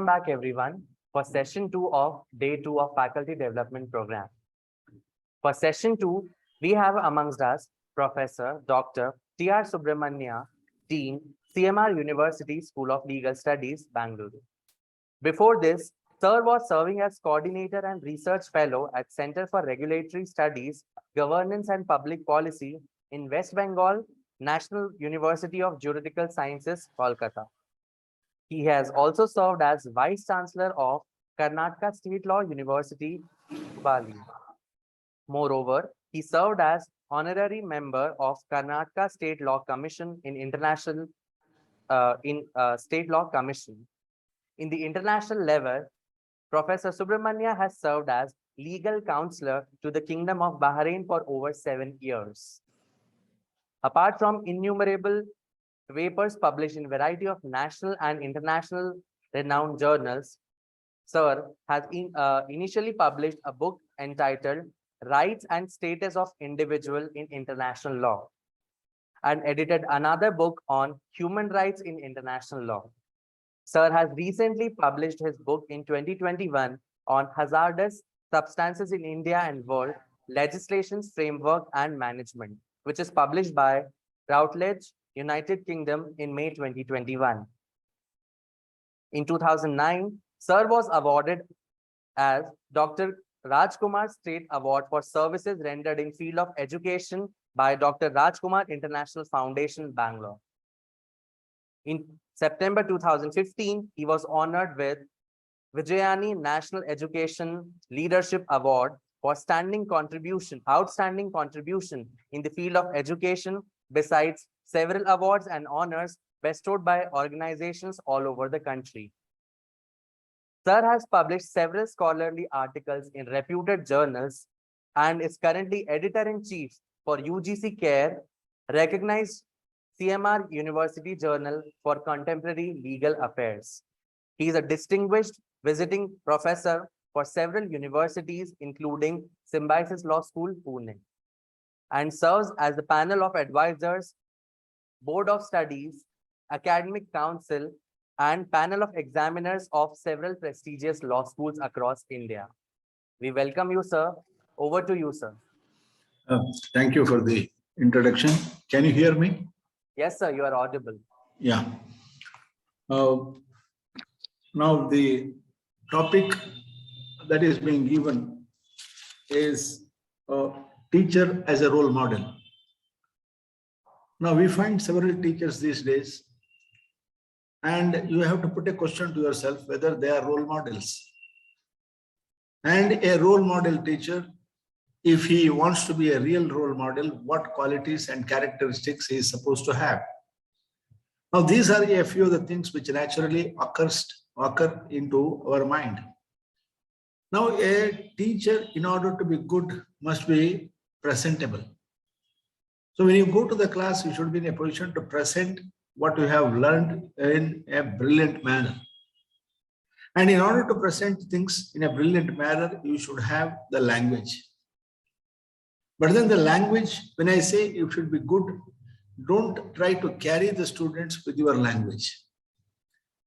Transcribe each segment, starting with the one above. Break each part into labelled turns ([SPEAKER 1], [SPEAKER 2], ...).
[SPEAKER 1] Welcome back everyone for session 2 of day 2 of faculty development program. For session 2, we have amongst us Professor Dr. T.R. Subramanya, Dean, CMRU University School of Legal Studies, Bangalore. Before this, Sir was serving as coordinator and research fellow at Center for Regulatory Studies, Governance and Public Policy in West Bengal, National University of Juridical Sciences, Kolkata. He has also served as Vice Chancellor of Karnataka State Law University, Bali. Moreover, he served as honorary member of Karnataka State Law Commission in State Law Commission. In the international level, Professor Subramanya has served as legal counselor to the Kingdom of Bahrain for over 7 years. Apart from innumerable papers published in a variety of national and international renowned journals, Sir has initially published a book entitled Rights and Status of Individual in International Law and edited another book on human rights in international law. Sir has recently published his book in 2021 on hazardous substances in India and world, legislations, framework and management, which is published by Routledge, United Kingdom in May 2021. In 2009, Sir was awarded as Dr. Rajkumar State Award for services rendered in field of education by Dr. Rajkumar International Foundation, Bangalore. In September 2015, he was honored with Vijayani National Education Leadership Award for outstanding contribution in the field of education, besides several awards and honors bestowed by organizations all over the country. Sir has published several scholarly articles in reputed journals and is currently editor-in-chief for UGC Care, recognized CMR University Journal for Contemporary Legal Affairs. He is a distinguished visiting professor for several universities, including Symbiosis Law School, Pune, and serves as the panel of advisors, Board of Studies, Academic Council, and panel of examiners of several prestigious law schools across India. We welcome you, sir. Over to you, sir.
[SPEAKER 2] Thank you for the introduction. Can you hear me?
[SPEAKER 1] Yes, sir, you are audible.
[SPEAKER 2] Yeah. Now the topic that is being given is teacher as a role model. Now we find several teachers these days, and you have to put a question to yourself whether they are role models. And a role model teacher, if he wants to be a real role model, what qualities and characteristics he is supposed to have. Now, these are a few of the things which naturally occur into our mind. Now, a teacher, in order to be good, must be presentable. So when you go to the class, you should be in a position to present what you have learned in a brilliant manner. And in order to present things in a brilliant manner, you should have the language. But then the language, when I say it should be good, don't try to carry the students with your language.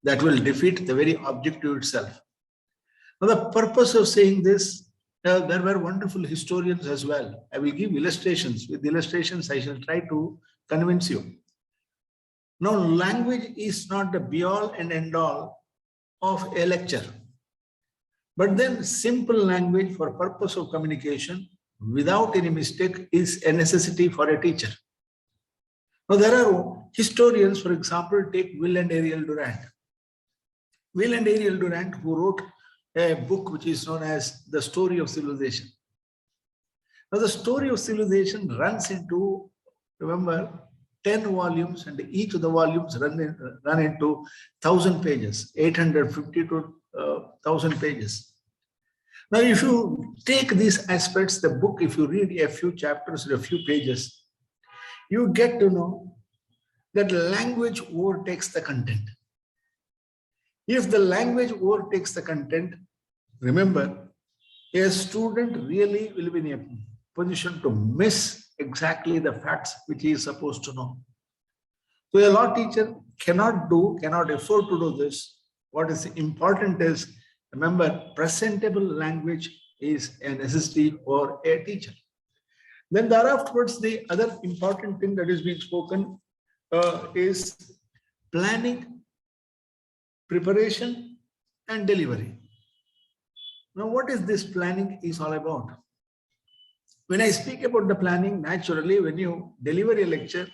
[SPEAKER 2] That will defeat the very objective itself. Now, the purpose of saying this, there were wonderful historians as well. I will give illustrations. With illustrations, I shall try to convince you. Now, language is not the be-all and end-all of a lecture. But then simple language for purpose of communication without any mistake is a necessity for a teacher. Now, there are historians, for example, take Will and Ariel Durant. Will and Ariel Durant, who wrote a book which is known as The Story of Civilization. Now, the Story of Civilization runs into, remember, 10 volumes, and each of the volumes run into 1,000 pages, 850 to 1,000 pages. Now, if you take these aspects, the book, if you read a few chapters or a few pages, you get to know that language overtakes the content. If the language overtakes the content, remember, a student really will be in a position to miss exactly the facts which he is supposed to know. So a law teacher cannot afford to do this what is important is, remember, presentable language is a necessity for a teacher. Then thereafterwards, the other important thing that is being spoken is planning, preparation, and delivery. Now, what is this planning is all about? When I speak about the planning, naturally, when you deliver a lecture,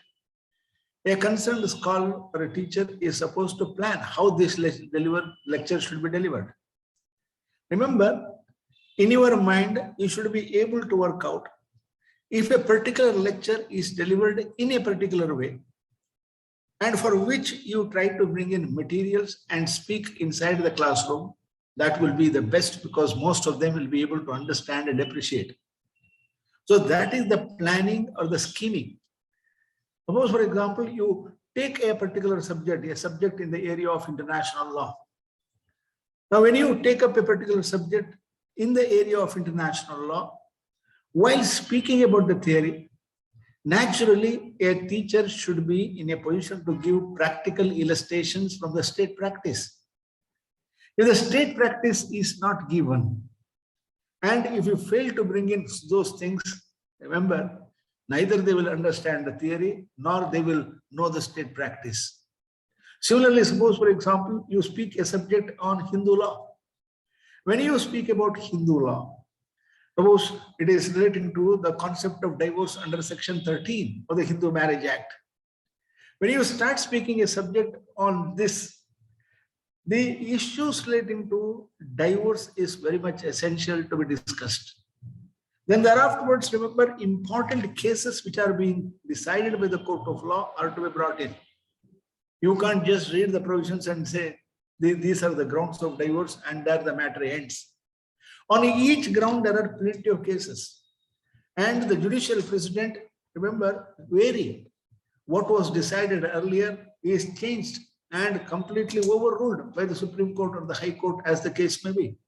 [SPEAKER 2] a concerned scholar or a teacher is supposed to plan how this lecture should be delivered. Remember, in your mind, you should be able to work out if a particular lecture is delivered in a particular way, and for which you try to bring in materials and speak inside the classroom, that will be the best, because most of them will be able to understand and appreciate. So that is the planning or the scheming. Suppose, for example, you take a particular subject, a subject in the area of international law. Now, when you take up a particular subject in the area of international law, while speaking about the theory, naturally, a teacher should be in a position to give practical illustrations from the state practice. If the state practice is not given, and if you fail to bring in those things, remember, neither they will understand the theory, nor they will know the state practice. Similarly, suppose, for example, you speak a subject on Hindu law. When you speak about Hindu law, suppose it is relating to the concept of divorce under Section 13 of the Hindu Marriage Act. When you start speaking a subject on this, the issues relating to divorce is very much essential to be discussed. Then thereafterwards, remember, important cases which are being decided by the court of law are to be brought in. You can't just read the provisions and say, these are the grounds of divorce and there the matter ends. On each ground, there are plenty of cases. And the judicial precedent, remember, vary. What was decided earlier is changed and completely overruled by the Supreme Court or the High Court, as the case may be.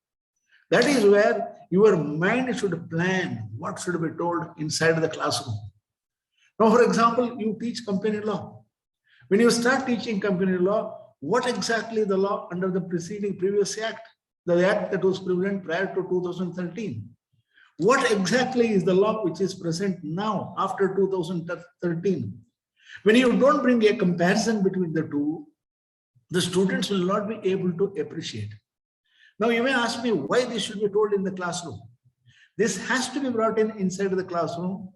[SPEAKER 2] That is where your mind should plan what should be told inside the classroom. Now, for example, you teach company law. When you start teaching company law, what exactly the law under the previous act, the act that was prevalent prior to 2013? What exactly is the law which is present now after 2013? When you don't bring a comparison between the two, the students will not be able to appreciate. Now, you may ask me why this should be told in the classroom. This has to be brought in inside the classroom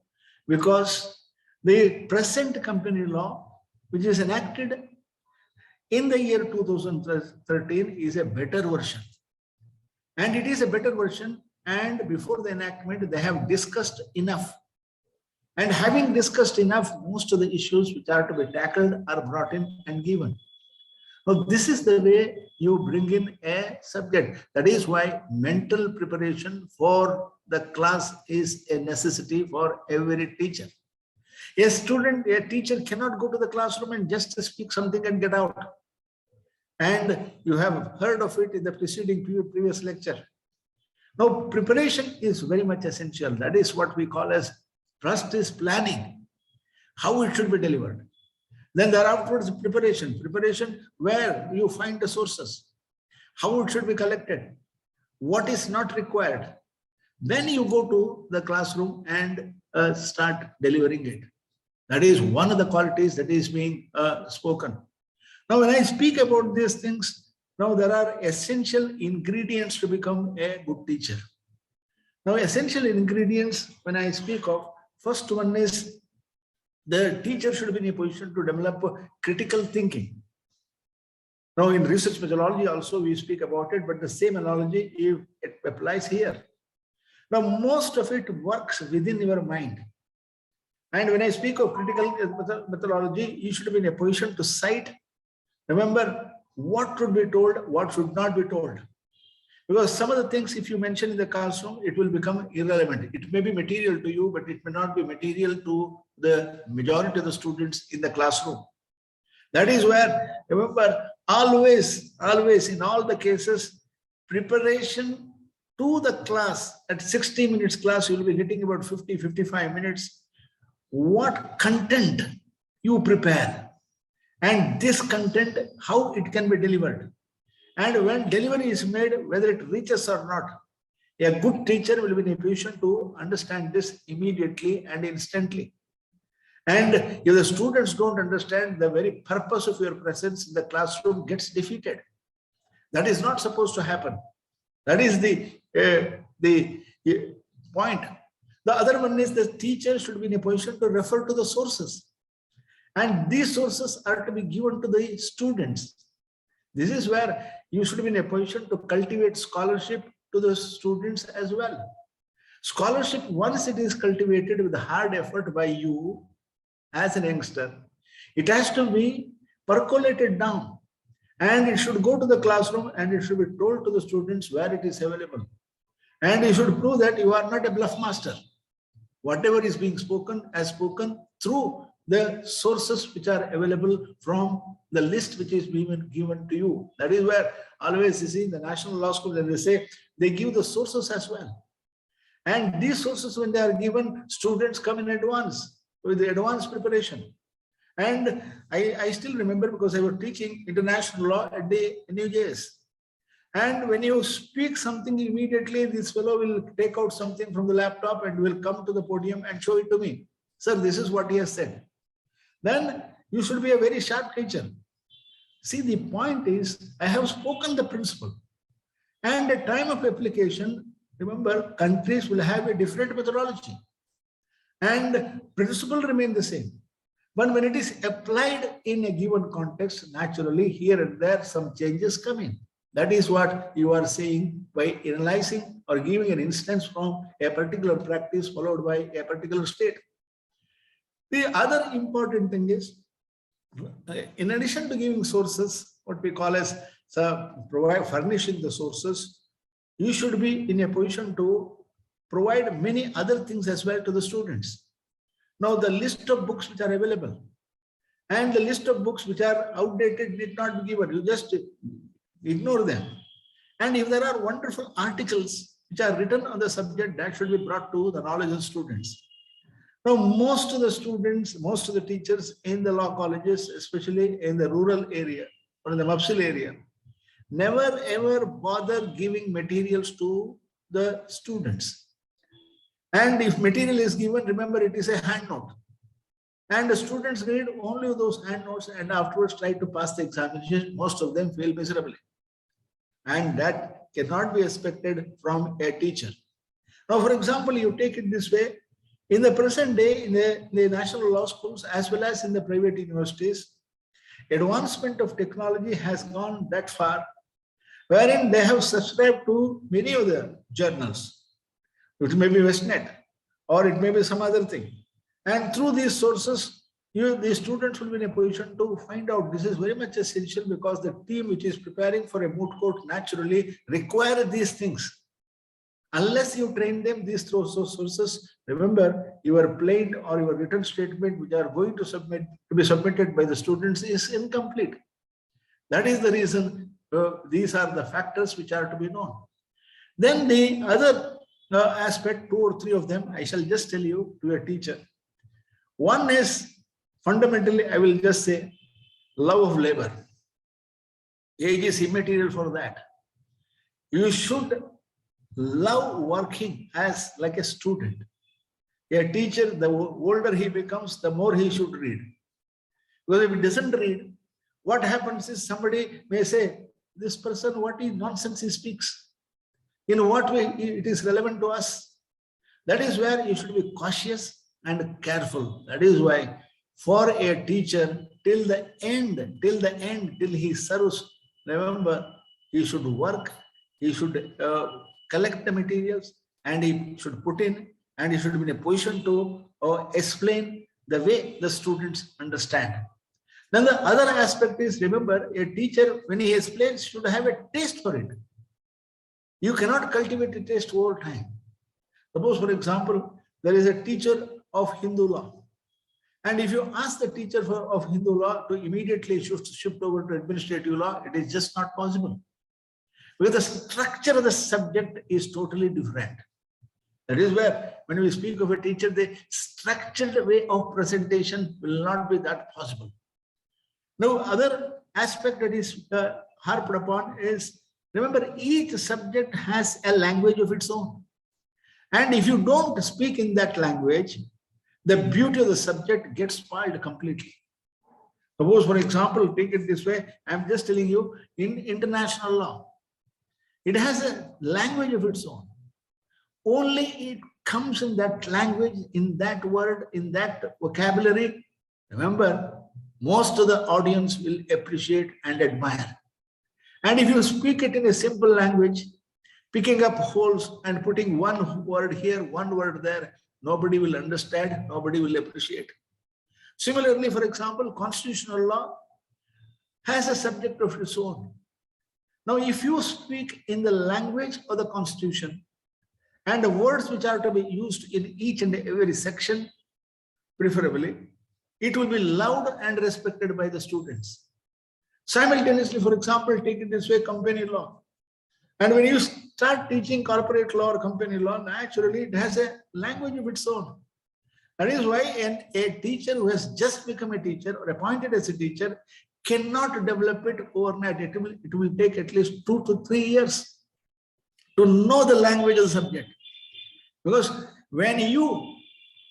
[SPEAKER 2] because the present company law, which is enacted in the year 2013, is a better version. And it is a better version, and before the enactment, they have discussed enough. And having discussed enough, most of the issues which are to be tackled are brought in and given. Now, this is the way you bring in a subject. That is why mental preparation for the class is a necessity for every teacher. A teacher cannot go to the classroom and just speak something and get out. And you have heard of it in the previous lecture. Now, preparation is very much essential. That is what we call as first is planning, how it should be delivered. Then thereafter is preparation where you find the sources, how it should be collected, what is not required. Then you go to the classroom and start delivering it. That is one of the qualities that is being spoken. Now, when I speak about these things, now there are essential ingredients to become a good teacher. Now, essential ingredients, when I speak of, first one is the teacher should be in a position to develop critical thinking. Now, in research methodology also we speak about it, but the same analogy it applies here. Now, most of it works within your mind. And when I speak of critical methodology, you should be in a position to cite, remember what should be told, what should not be told. Because some of the things, if you mention in the classroom, it will become irrelevant. It may be material to you, but it may not be material to the majority of the students in the classroom. That is where, remember, always in all the cases, preparation to the class, at 60 minutes class, you will be getting about 50-55 minutes. What content you prepare, and this content, how it can be delivered. And when delivery is made, whether it reaches or not, a good teacher will be in a position to understand this immediately and instantly. And if the students don't understand, the very purpose of your presence in the classroom gets defeated. That is not supposed to happen. That is the point. The other one is the teacher should be in a position to refer to the sources. And these sources are to be given to the students. This is where you should be in a position to cultivate scholarship to the students as well. Scholarship, once it is cultivated with hard effort by you as an youngster, it has to be percolated down. And it should go to the classroom and it should be told to the students where it is available. And you should prove that you are not a bluff master. Whatever is being spoken as spoken through the sources which are available from the list which is being given to you. That is where always you see in the National Law School, and they say they give the sources as well. And these sources, when they are given, students come in advance with the advanced preparation. And I still remember, because I was teaching international law at the NUJS. And when you speak something, immediately this fellow will take out something from the laptop and will come to the podium and show it to me. Sir, this is what he has said. Then you should be a very sharp teacher. See, the point is, I have spoken the principle. And at time of application, remember, countries will have a different methodology. And principle remain the same. But when it is applied in a given context, naturally, here and there, some changes come in. That is what you are saying by analyzing or giving an instance from a particular practice followed by a particular state. The other important thing is, in addition to giving sources, what we call as furnishing the sources, you should be in a position to provide many other things as well to the students. Now, the list of books which are available and the list of books which are outdated need not be given. You just ignore them. And if there are wonderful articles which are written on the subject, that should be brought to the knowledge of students. Now, most of the students, most of the teachers in the law colleges, especially in the rural area or in the Mafsil area, never ever bother giving materials to the students. And if material is given, remember, it is a hand note. And the students read only those hand notes and afterwards try to pass the examination. Most of them fail miserably. And that cannot be expected from a teacher. Now, for example, you take it this way. In the present day, in the national law schools, as well as in the private universities, advancement of technology has gone that far, wherein they have subscribed to many of the journals. It may be Westnet, or it may be some other thing. And through these sources, the students will be in a position to find out. This is very much essential, because the team which is preparing for a moot court naturally require these things. Unless you train them, these sources, remember, your plain or your written statement which are going to be submitted by the students is incomplete. That is the reason these are the factors which are to be known. Then the other aspect, 2 or 3 of them, I shall just tell you to a teacher. One is fundamentally, I will just say, love of labor. Age is immaterial for that. You should love working as like a student. A teacher, the older he becomes, the more he should read. Because if he doesn't read, what happens is somebody may say, this person, what is nonsense he speaks? In what way it is relevant to us? That is where you should be cautious and careful. That is why for a teacher, till the end, till he serves, remember, he should work, he should collect the materials, and he should put in, and he should be in a position to explain the way the students understand. Then the other aspect is, remember, a teacher, when he explains, should have a taste for it. You cannot cultivate a taste over time. Suppose, for example, there is a teacher of Hindu law. And if you ask the teacher of Hindu law to immediately shift over to administrative law, it is just not possible. Because the structure of the subject is totally different. That is where, when we speak of a teacher, the structured way of presentation will not be that possible. Now, other aspect that is harped upon is, remember, each subject has a language of its own. And if you don't speak in that language, the beauty of the subject gets spoiled completely. Suppose, for example, take it this way, I'm just telling you, in international law, it has a language of its own. Only it comes in that language, in that word, in that vocabulary. Remember, most of the audience will appreciate and admire. And if you speak it in a simple language, picking up holes and putting one word here, one word there, nobody will understand, nobody will appreciate. Similarly, for example, constitutional law has a subject of its own. Now, if you speak in the language of the Constitution and the words which are to be used in each and every section, preferably, it will be loved and respected by the students. Simultaneously, for example, take it this way, company law. And when you start teaching corporate law or company law, naturally it has a language of its own. That is why a teacher who has just become a teacher or appointed as a teacher cannot develop it overnight. It will take at least 2 to 3 years to know the language of the subject. Because when you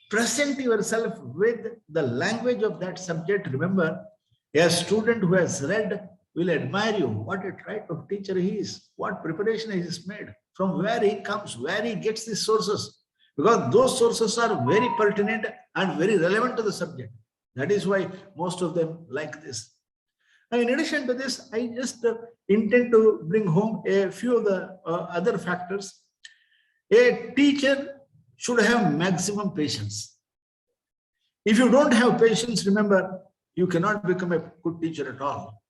[SPEAKER 2] present yourself with the language of that subject, remember, a student who has read will admire you, what a type of teacher he is, what preparation he has made, from where he comes, where he gets these sources. Because those sources are very pertinent and very relevant to the subject. That is why most of them like this. Now, in addition to this, I just intend to bring home a few of the other factors. A teacher should have maximum patience. If you don't have patience, remember, you cannot become a good teacher at all.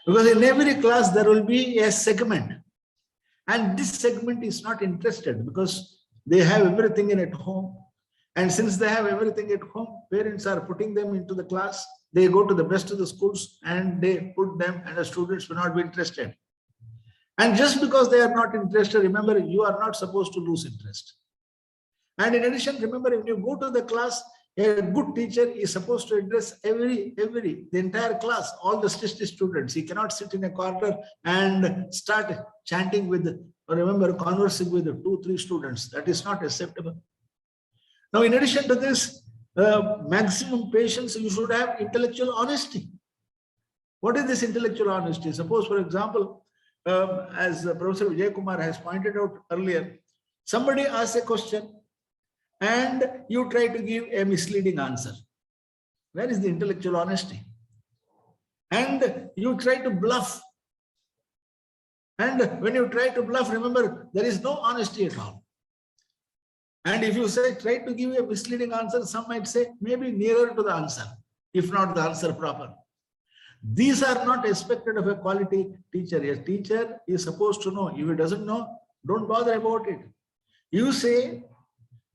[SPEAKER 2] Because in every class, there will be a segment. And this segment is not interested because they have everything in at home. And since they have everything at home, parents are putting them into the class. They go to the best of the schools and they put them, and the students will not be interested. And just because they are not interested, remember, you are not supposed to lose interest. And in addition, remember, when you go to the class, a good teacher is supposed to address the entire class, all the 60 students. He cannot sit in a corner and start chanting with, or remember, conversing with 2-3 students. That is not acceptable. Now, in addition to this, maximum patience, you should have intellectual honesty. What is this intellectual honesty? Suppose, for example, as Professor Vijay Kumar has pointed out earlier, somebody asks a question and you try to give a misleading answer. Where is the intellectual honesty? And you try to bluff. And when you try to bluff, remember, there is no honesty at all. And if you say, try to give a misleading answer, some might say, maybe nearer to the answer, if not the answer proper. These are not expected of a quality teacher. A teacher is supposed to know. If he doesn't know, don't bother about it. You say,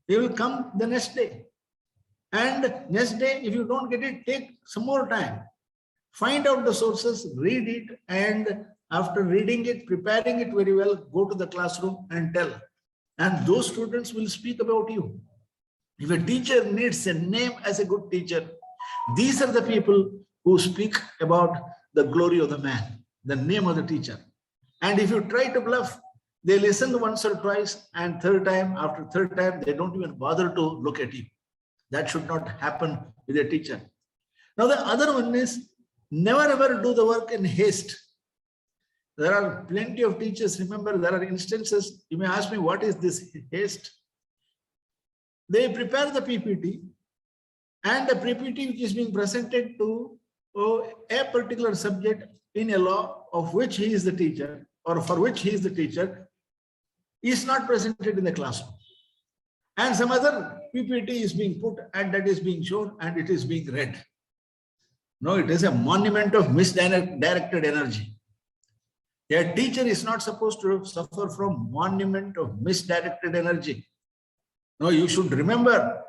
[SPEAKER 2] they will come the next day. And next day, if you don't get it, take some more time. Find out the sources, read it, and after reading it, preparing it very well, go to the classroom and tell. And those students will speak about you. If a teacher needs a name as a good teacher, these are the people who speak about the glory of the man, the name of the teacher. And if you try to bluff, they listen once or twice, and third time, after third time, they don't even bother to look at you. That should not happen with a teacher. Now, the other one is never ever do the work in haste. There are plenty of teachers. Remember, there are instances. You may ask me, what is this haste? They prepare the PPT, and the PPT which is being presented to a particular subject in a law of which he is the teacher, or for which he is the teacher, is not presented in the classroom. And some other PPT is being put, and that is being shown, and it is being read. No, it is a monument of misdirected energy. A teacher is not supposed to suffer from monument of misdirected energy. No, you should remember,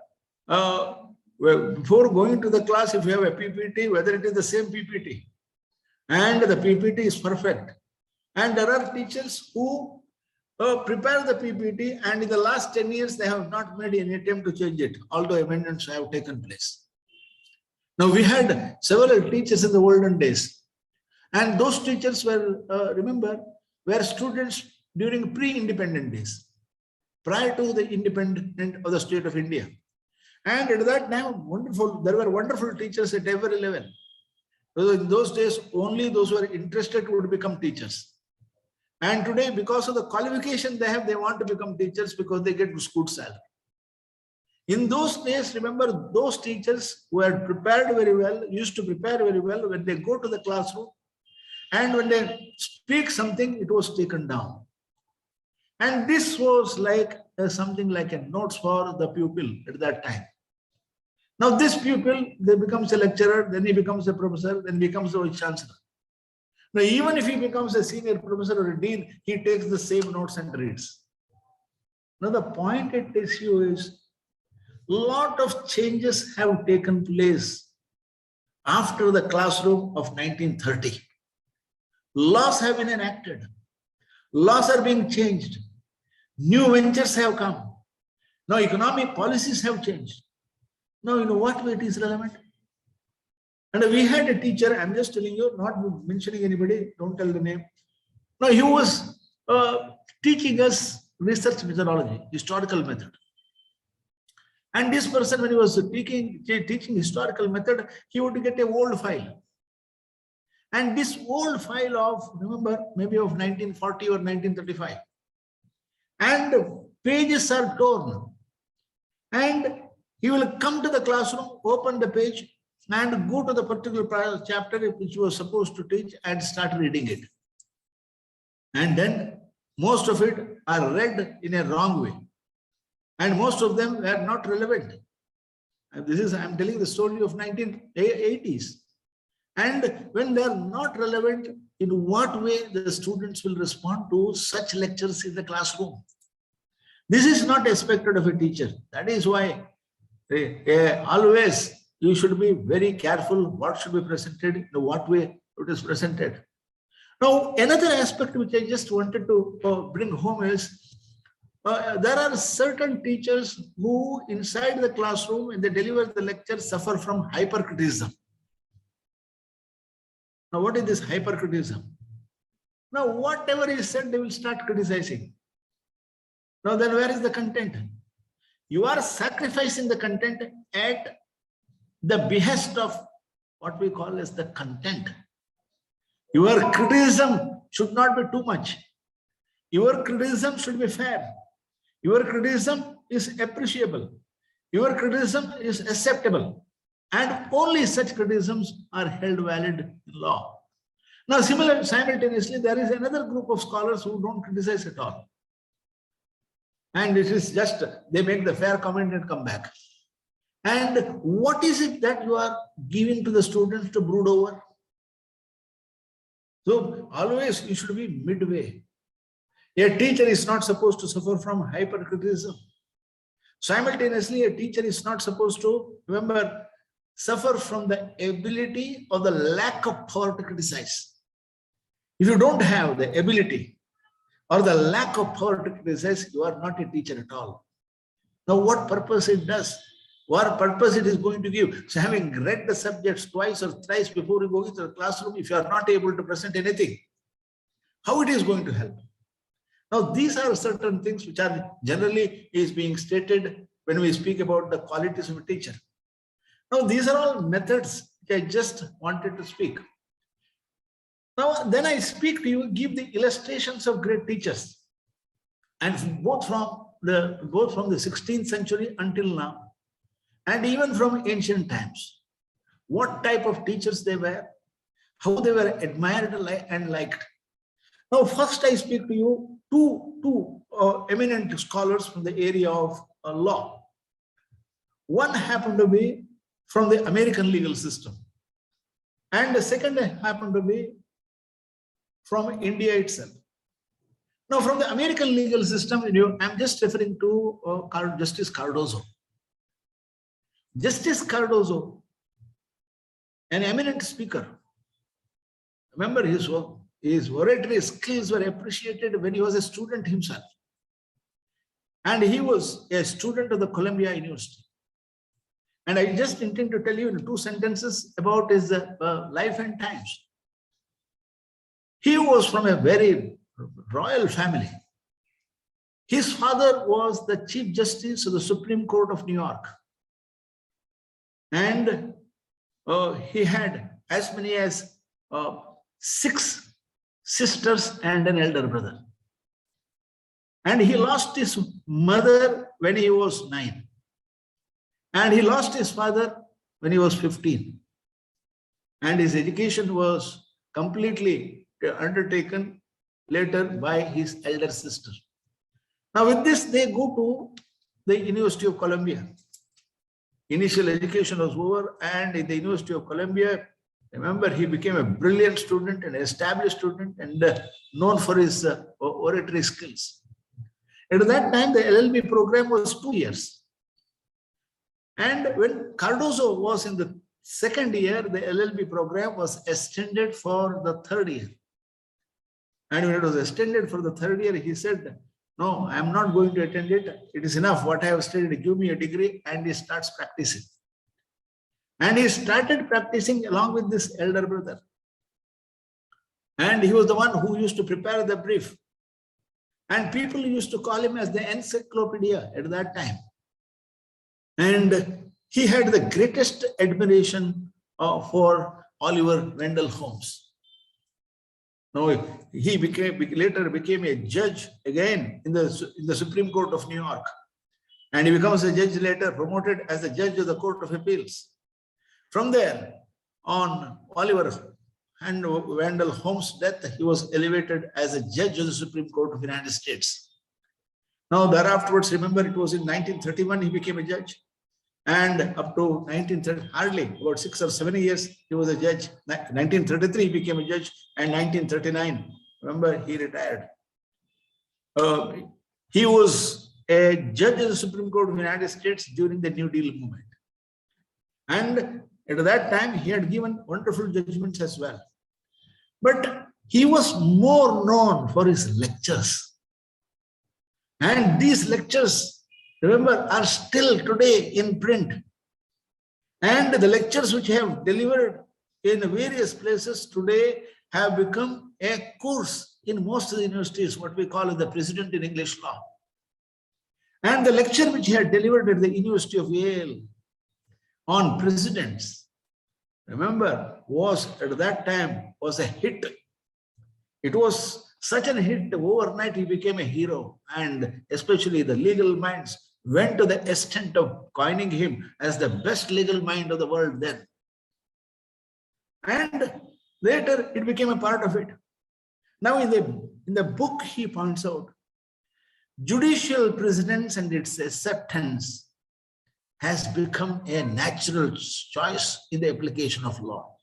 [SPEAKER 2] before going to the class, if you have a PPT, whether it is the same PPT, and the PPT is perfect. And there are teachers who prepare the PPT, and in the last 10 years, they have not made any attempt to change it, although amendments have taken place. Now, we had several teachers in the olden days. And those teachers were, remember, were students during pre-independent days, prior to the independence of the state of India. And at that time, there were wonderful teachers at every level. In those days, only those who were interested would become teachers. And today, because of the qualification they have, they want to become teachers because they get good salary. In those days, remember, those teachers who had prepared very well, used to prepare very well when they go to the classroom, and when they speak something, it was taken down. And this was like something like a notes for the pupil at that time. Now this pupil, they becomes a lecturer, then he becomes a professor, then becomes a vice chancellor. Now even if he becomes a senior professor or a dean, he takes the same notes and reads. Now the point at issue is, a lot of changes have taken place after the classroom of 1930. Laws have been enacted. Laws are being changed. New ventures have come. Now economic policies have changed. Now, in what way it is relevant? And we had a teacher, I'm just telling you, not mentioning anybody, don't tell the name. Now he was teaching us research methodology, historical method. And this person, when he was teaching historical method, he would get an old file. And this old file of, remember, maybe of 1940 or 1935. And pages are torn. And he will come to the classroom, open the page, and go to the particular chapter which he was supposed to teach and start reading it. And then most of it are read in a wrong way. And most of them were not relevant. And this is, I'm telling the story of 1980s. And when they are not relevant, in what way the students will respond to such lectures in the classroom? This is not expected of a teacher. That is why always you should be very careful what should be presented, in what way it is presented. Now, another aspect which I just wanted to bring home is, there are certain teachers who inside the classroom, when they deliver the lecture, suffer from hypercriticism. Now, what is this hypercriticism? Now, whatever is said, they will start criticizing. Now, then where is the content? You are sacrificing the content at the behest of what we call as the content. Your criticism should not be too much. Your criticism should be fair. Your criticism is appreciable. Your criticism is acceptable. And only such criticisms are held valid in law. Now, simultaneously, there is another group of scholars who don't criticize at all. And it is just, they make the fair comment and come back. And what is it that you are giving to the students to brood over? So always you should be midway. A teacher is not supposed to suffer from hypercriticism. Simultaneously, a teacher is not supposed to, remember, suffer from the ability or the lack of power to criticize. If you don't have the ability or the lack of power to criticize, you are not a teacher at all. Now, what purpose it does? What purpose it is going to give? So having read the subjects twice or thrice before you go into the classroom, if you are not able to present anything, how it is going to help? Now, these are certain things which are generally is being stated when we speak about the qualities of a teacher. Now, these are all methods which I just wanted to speak. Now, then I speak to you, give the illustrations of great teachers, and both from the 16th century until now, and even from ancient times. What type of teachers they were, how they were admired and liked. Now, first I speak to you two eminent scholars from the area of law. One happened to be from the American legal system, and the second happened to be from India itself. Now, from the American legal system, I'm just referring to Justice Cardozo. Justice Cardozo, an eminent speaker. Remember, his oratory skills were appreciated when he was a student himself. And he was a student of the Columbia University. And I just intend to tell you in 2 sentences about his life and times. He was from a very royal family. His father was the Chief Justice of the Supreme Court of New York. And he had as many as 6 sisters and an elder brother. And he lost his mother when he was 9. And he lost his father when he was 15. And his education was completely undertaken later by his elder sister. Now with this, they go to the University of Columbia. Initial education was over, and in the University of Columbia, remember, he became a brilliant student, an established student, and known for his oratory skills. At that time, the LLB program was 2 years. And when Cardozo was in the second year, the LLB program was extended for the 3rd year. And when it was extended for the 3rd year, he said, no, I'm not going to attend it. It is enough what I have studied. Give me a degree. And he starts practicing. And he started practicing along with this elder brother. And he was the one who used to prepare the brief. And people used to call him as the encyclopedia at that time. And he had the greatest admiration for Oliver Wendell Holmes. Now, he later became a judge again in the Supreme Court of New York. And he becomes a judge later, promoted as the judge of the Court of Appeals. From there on, Oliver and Wendell Holmes' death, he was elevated as a judge of the Supreme Court of the United States. Now, thereafter, remember, it was in 1931 he became a judge. And up to 1930, hardly about 6 or 7 years, he was a judge. 1933, he became a judge, and 1939, remember, he retired. He was a judge of the Supreme Court of the United States during the New Deal movement. And at that time, he had given wonderful judgments as well. But he was more known for his lectures. And these lectures, remember, are still today in print. And the lectures which have delivered in various places today have become a course in most of the universities, what we call the President in English Law. And the lecture which he had delivered at the University of Yale on presidents, remember, was at that time was a hit. It was such a hit, overnight he became a hero, and especially the legal minds went to the extent of coining him as the best legal mind of the world then. And later it became a part of it. Now in the book he points out, judicial precedence and its acceptance has become a natural choice in the application of law.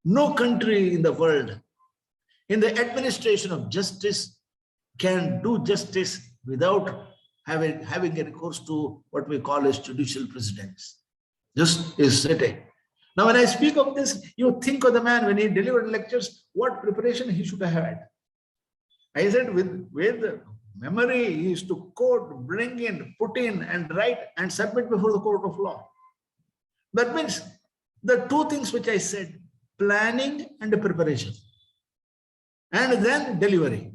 [SPEAKER 2] No country in the world, in the administration of justice, can do justice without having a recourse to what we call as judicial precedence. This is certain. Now, when I speak of this, you think of the man when he delivered lectures, what preparation he should have had. I said with memory, he used to quote, bring in, put in, and write and submit before the court of law. That means the two things which I said, planning and preparation, and then delivery.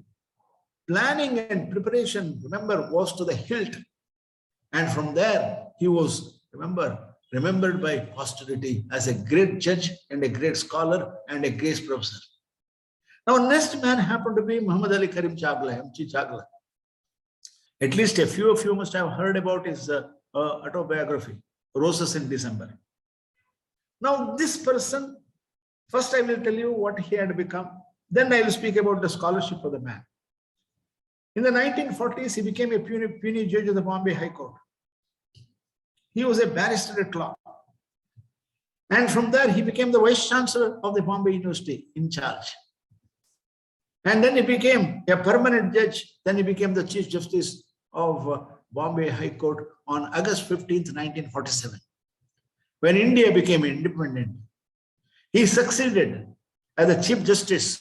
[SPEAKER 2] Planning and preparation, remember, was to the hilt. And from there, he was, remembered by posterity as a great judge and a great scholar and a great professor. Now, next man happened to be Muhammad Ali Karim Chagla, M.G. Chagla. At least a few of you must have heard about his autobiography, Roses in December. Now, this person, first I will tell you what he had become. Then I will speak about the scholarship of the man. In the 1940s, he became a puisne judge of the Bombay High Court. He was a barrister at law. And from there, he became the vice chancellor of the Bombay University in charge. And then he became a permanent judge. Then he became the Chief Justice of Bombay High Court on August 15th, 1947. When India became independent, he succeeded as the Chief Justice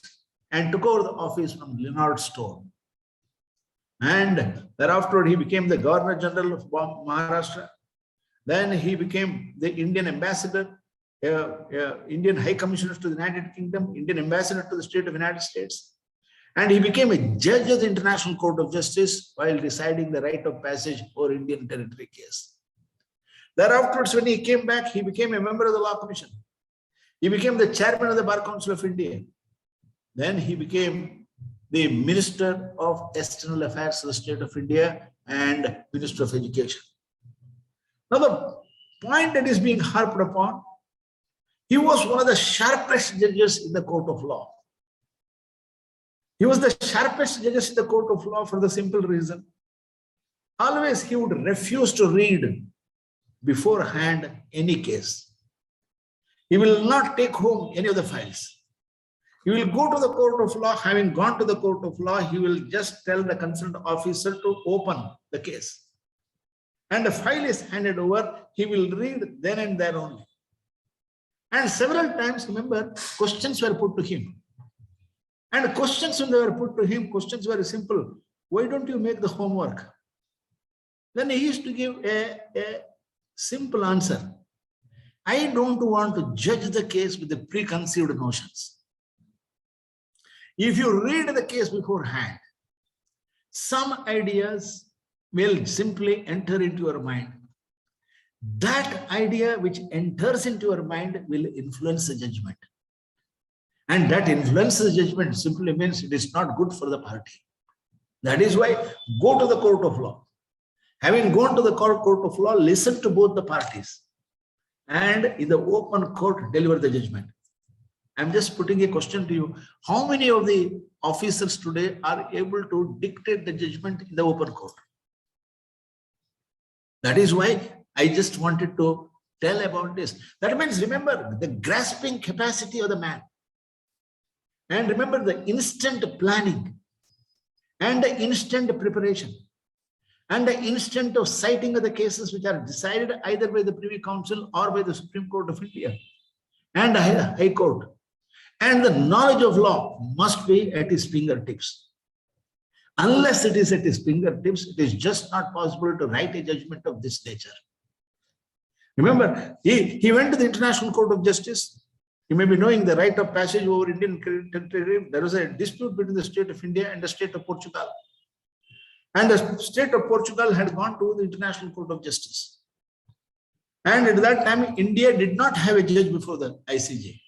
[SPEAKER 2] and took over the office from Leonard Stone. And thereafter, he became the Governor General of Maharashtra. Then he became the Indian ambassador. Indian High Commissioner to the United Kingdom, Indian Ambassador to the State of United States. And he became a judge of the International Court of Justice while deciding the right of passage for Indian territory case. Thereafter, when he came back, he became a member of the Law Commission. He became the chairman of the Bar Council of India. Then he became the Minister of External Affairs of the State of India and Minister of Education. Now, the point that is being harped upon, he was one of the sharpest judges in the court of law. He was the sharpest judges in the court of law for the simple reason. Always he would refuse to read beforehand any case. He will not take home any of the files. He will go to the court of law. Having gone to the court of law, he will just tell the concerned officer to open the case. And the file is handed over. He will read then and there only. And several times, remember, questions were put to him. And questions when they were put to him, questions were simple. Why don't you make the homework? Then he used to give a simple answer. I don't want to judge the case with the preconceived notions. If you read the case beforehand, some ideas will simply enter into your mind. That idea which enters into your mind will influence the judgment. And that influences judgment simply means it is not good for the party. That is why go to the court of law. Having gone to the court of law, listen to both the parties. And in the open court, deliver the judgment. I'm just putting a question to you. How many of the officers today are able to dictate the judgment in the open court? That is why I just wanted to tell about this. That means, remember, the grasping capacity of the man. And remember the instant planning and the instant preparation and the instant of citing of the cases which are decided either by the Privy Council or by the Supreme Court of India and the High Court. And the knowledge of law must be at his fingertips. Unless it is at his fingertips, it is just not possible to write a judgment of this nature. Remember, he went to the International Court of Justice. You may be knowing the right of passage over Indian territory. There was a dispute between the state of India and the state of Portugal. And the state of Portugal had gone to the International Court of Justice. And at that time, India did not have a judge before the ICJ.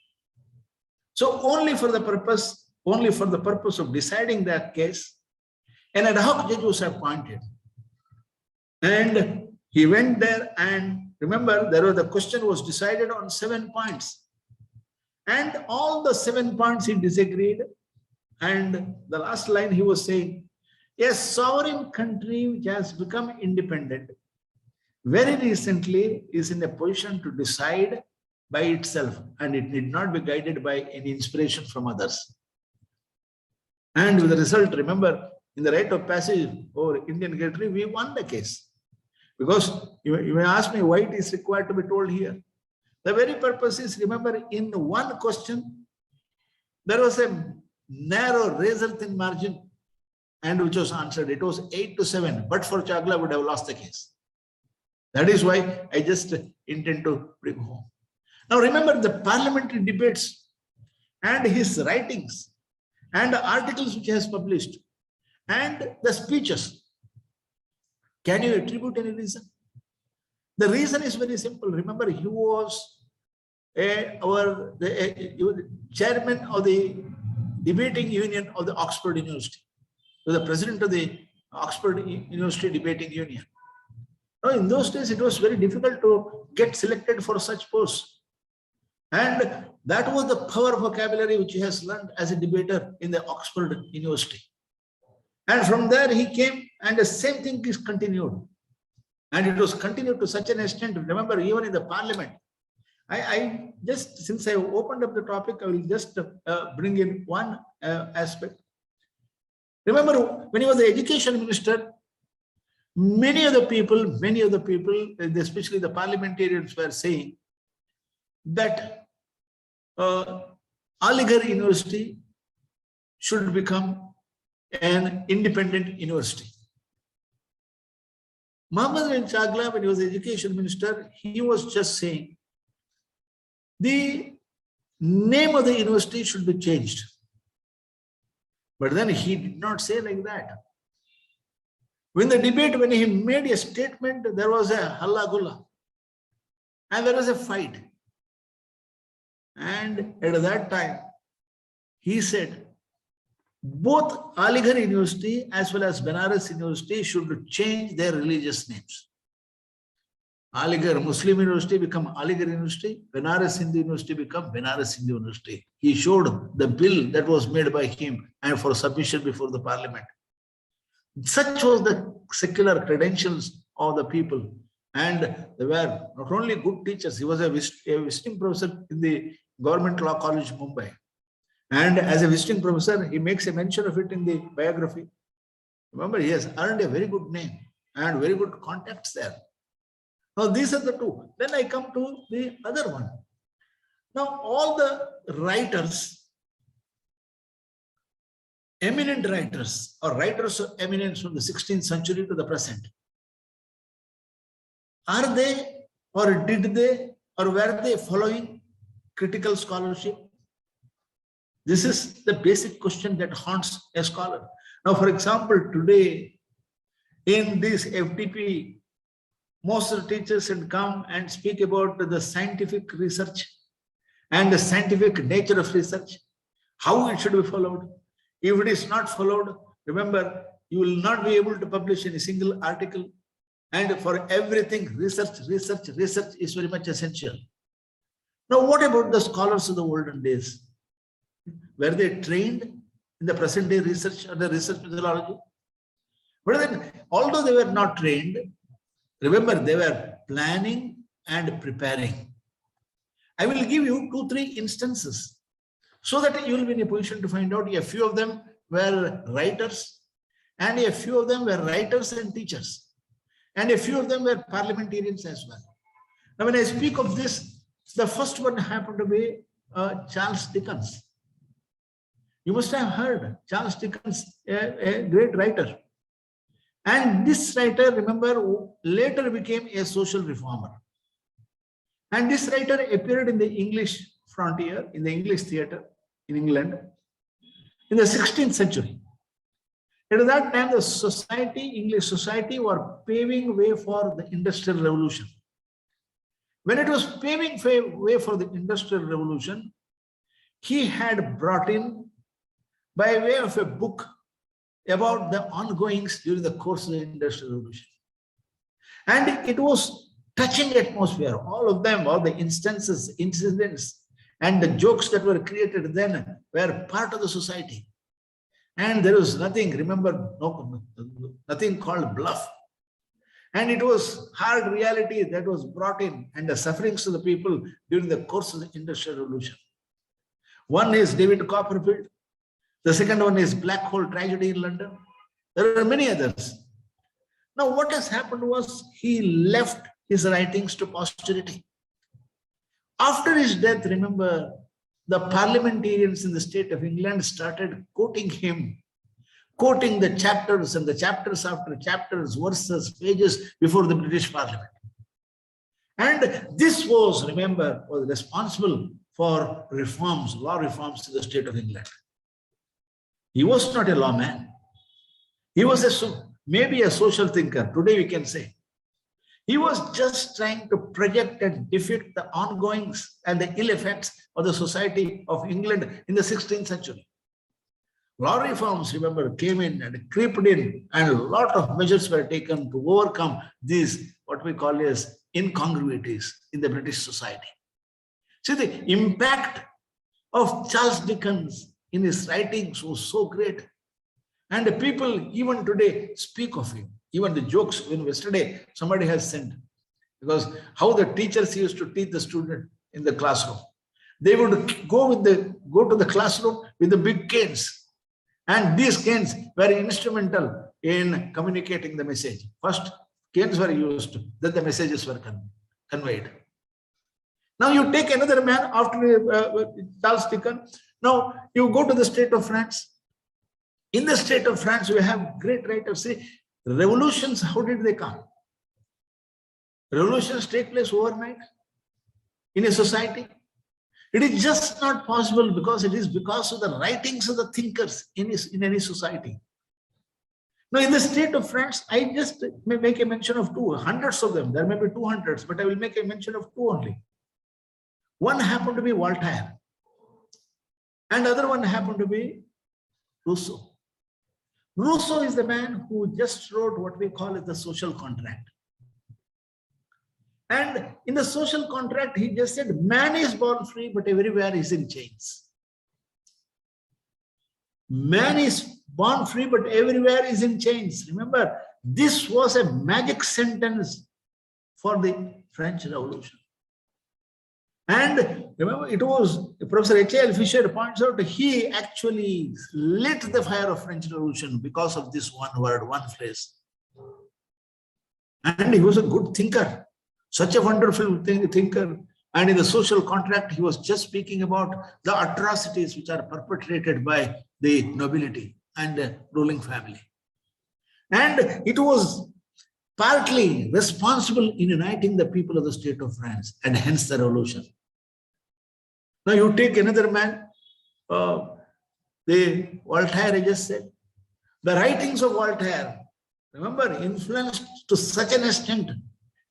[SPEAKER 2] So only for the purpose of deciding that case, an ad hoc judge was appointed. And he went there, and remember, the question was decided on 7 points. And all the 7 points he disagreed. And the last line he was saying, a sovereign country which has become independent very recently is in a position to decide by itself, and it need not be guided by any inspiration from others. And with the result, remember, in the right of passage over Indian territory, we won the case. Because you may ask me why it is required to be told here. The very purpose is, remember, in one question, there was a narrow, razor-thin margin, and which was answered. It was 8-7, but for Chagla would have lost the case. That is why I just intend to bring home. Now remember the parliamentary debates and his writings and the articles which he has published and the speeches. Can you attribute any reason? The reason is very simple. Remember, he was he was chairman of the debating union of the Oxford University. He was the president of the Oxford University debating union. Now, in those days, it was very difficult to get selected for such posts. And that was the power vocabulary which he has learned as a debater in the Oxford University. And from there he came, and the same thing is continued. And it was continued to such an extent. Remember, even in the parliament, I just, since I opened up the topic, I will just bring in one aspect. Remember, when he was the education minister, many of the people, especially the parliamentarians, were saying that Aligarh University should become an independent university. Muhammad bin Chagla, when he was the education minister, he was just saying the name of the university should be changed. But then he did not say like that. When the debate, when he made a statement, there was a halla gulla and there was a fight. And at that time, he said, both Aligarh University as well as Banaras University should change their religious names. Aligarh Muslim University become Aligarh University, Banaras Hindu University become Banaras Hindu University. He showed the bill that was made by him and for submission before the parliament. Such was the secular credentials of the people. And they were not only good teachers, he was a visiting professor in the Government Law College, Mumbai. And as a visiting professor, he makes a mention of it in the biography. Remember, he has earned a very good name and very good contacts there. Now, these are the two. Then I come to the other one. Now, all the writers, eminent writers or writers of eminence from the 16th century to the present, are they or did they or were they following critical scholarship? This is the basic question that haunts a scholar. Now, for example, today in this FTP, most of the teachers should come and speak about the scientific research and the scientific nature of research, how it should be followed. If it is not followed, remember, you will not be able to publish in a single article. And for everything, research is very much essential. Now, what about the scholars of the olden days? Were they trained in the present day research or the research methodology? But then, although they were not trained, remember, they were planning and preparing. I will give you 2-3 instances so that you will be in a position to find out. A few of them were writers, and a few of them were writers and teachers, and a few of them were parliamentarians as well. Now, when I speak of this, the first one happened to be Charles Dickens. You must have heard Charles Dickens, a great writer. And this writer, remember, later became a social reformer. And this writer appeared in the English frontier, in the English theatre in England, in the 16th century. At that time, the society, English society, were paving way for the Industrial Revolution. When it was paving way for the Industrial Revolution, he had brought in, by way of a book, about the ongoings during the course of the Industrial Revolution. And it was touching atmosphere. All of them, all the instances, incidents, and the jokes that were created then were part of the society. And there was nothing, remember, nothing called bluff. And it was hard reality that was brought in, and the sufferings of the people during the course of the Industrial Revolution. One is David Copperfield. The second one is Black Hole Tragedy in London. There are many others. Now, what has happened was he left his writings to posterity. After his death, remember, the parliamentarians in the state of England started quoting him, quoting the chapters and the chapters after chapters, verses, pages before the British Parliament. And this was, remember, was responsible for reforms, law reforms to the state of England. He was not a lawman. He was maybe a social thinker. Today we can say. He was just trying to project and defeat the ongoings and the ill effects of the society of England in the 16th century. Law reforms, remember, came in and creeped in, and a lot of measures were taken to overcome these, what we call as incongruities in the British society. See, the impact of Charles Dickens in his writings was so great. And the people even today speak of him. Even the jokes, when yesterday somebody has sent, because how the teachers used to teach the student in the classroom. They would go to the classroom with the big canes. And these canes were instrumental in communicating the message. First, canes were used, then the messages were conveyed. Now you take another man after Charles Dickens. Now you go to the state of France. In the state of France, we have great writers. See, revolutions, how did they come? Revolutions take place overnight in a society. It is just not possible because it is because of the writings of the thinkers in any society. Now, in the state of France, I just may make a mention of two, hundreds of them. There may be 200s, but I will make a mention of two only. One happened to be Voltaire, and other one happened to be Rousseau. Rousseau is the man who just wrote what we call as the social contract. And in the social contract, he just said, man is born free, but everywhere is in chains. Man is born free, but everywhere is in chains. Remember, this was a magic sentence for the French Revolution. And remember, it was Professor H.A.L. Fisher points out, he actually lit the fire of French Revolution because of this one word, one phrase. And he was a good thinker, such a wonderful thinker. And in the social contract, he was just speaking about the atrocities which are perpetrated by the nobility and the ruling family. And it was partly responsible in uniting the people of the state of France, and hence the revolution. Now you take another man, the Voltaire, I just said. The writings of Voltaire, remember, influenced to such an extent,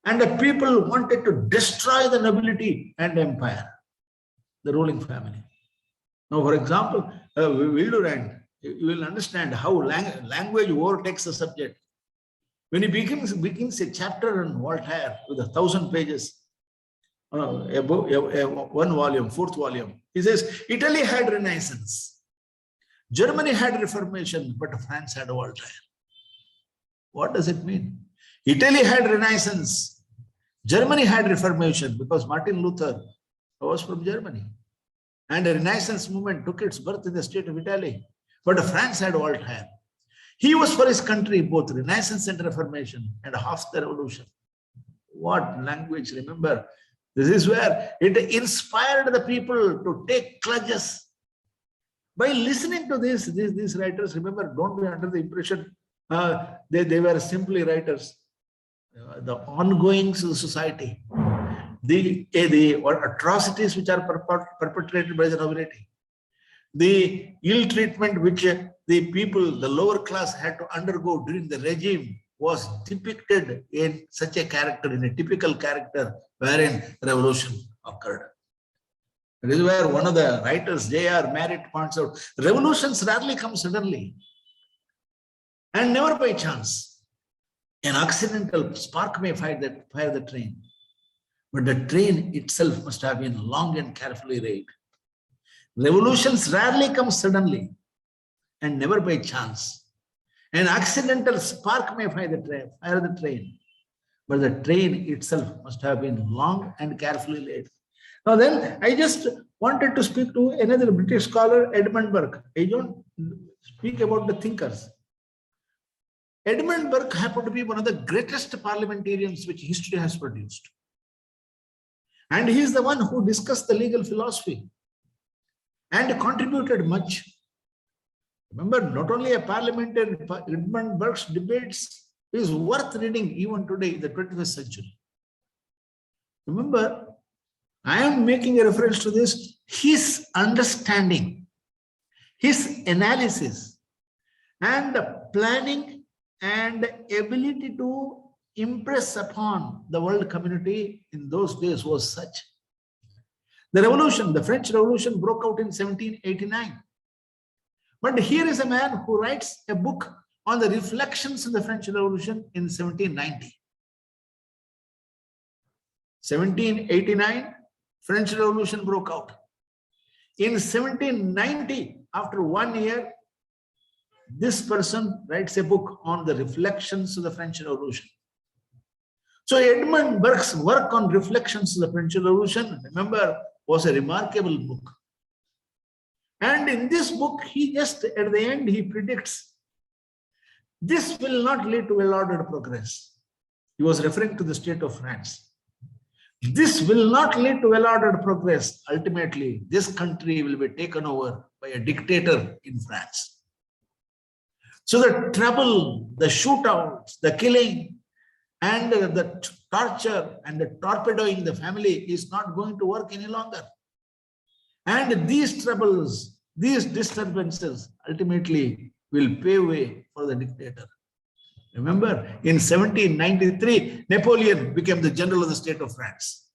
[SPEAKER 2] and the people wanted to destroy the nobility and empire, the ruling family. Now, for example, Wildurand, you will understand how language overtakes the subject. When he begins a chapter on Voltaire with 1,000 pages, one volume, fourth volume, he says, Italy had Renaissance, Germany had Reformation, but France had Voltaire. What does it mean? Italy had Renaissance, Germany had Reformation, because Martin Luther was from Germany. And the Renaissance movement took its birth in the state of Italy. But France had Voltaire. He was for his country, both Renaissance and Reformation, and half the revolution. What language, remember. This is where it inspired the people to take clutches. By listening to these writers, remember, don't be under the impression they were simply writers. The ongoings of the society, the atrocities which are perpetrated by the nobility, the ill treatment which the people, the lower class, had to undergo during the regime was depicted in such a character, in a typical character wherein revolution occurred. This is where one of the writers, J.R. Merritt, points out, revolutions rarely come suddenly and never by chance. An accidental spark may fire the train, but the train itself must have been long and carefully laid. Revolutions rarely come suddenly and never by chance. An accidental spark may fire the train, but the train itself must have been long and carefully laid. Now then, I just wanted to speak to another British scholar, Edmund Burke. I don't speak about the thinkers. Edmund Burke happened to be one of the greatest parliamentarians which history has produced. And he is the one who discussed the legal philosophy and contributed much. Remember, not only a parliamentarian, Edmund Burke's debates is worth reading even today in the 21st century. Remember, I am making a reference to this, his understanding, his analysis, and the planning and ability to impress upon the world community in those days was such. The revolution, the French Revolution, broke out in 1789. But here is a man who writes a book on the reflections of the French Revolution in 1790. 1789, French Revolution broke out. In 1790, after 1 year, this person writes a book on the reflections of the French Revolution. So Edmund Burke's work on reflections of the French Revolution, remember, was a remarkable book. And in this book, he just, at the end, he predicts, this will not lead to well-ordered progress. He was referring to the state of France. This will not lead to well-ordered progress. Ultimately, this country will be taken over by a dictator in France. So the trouble, the shootouts, the killing, and the torture and the torpedoing the family is not going to work any longer. And these troubles, these disturbances ultimately will pave way for the dictator. Remember, in 1793, Napoleon became the general of the state of France.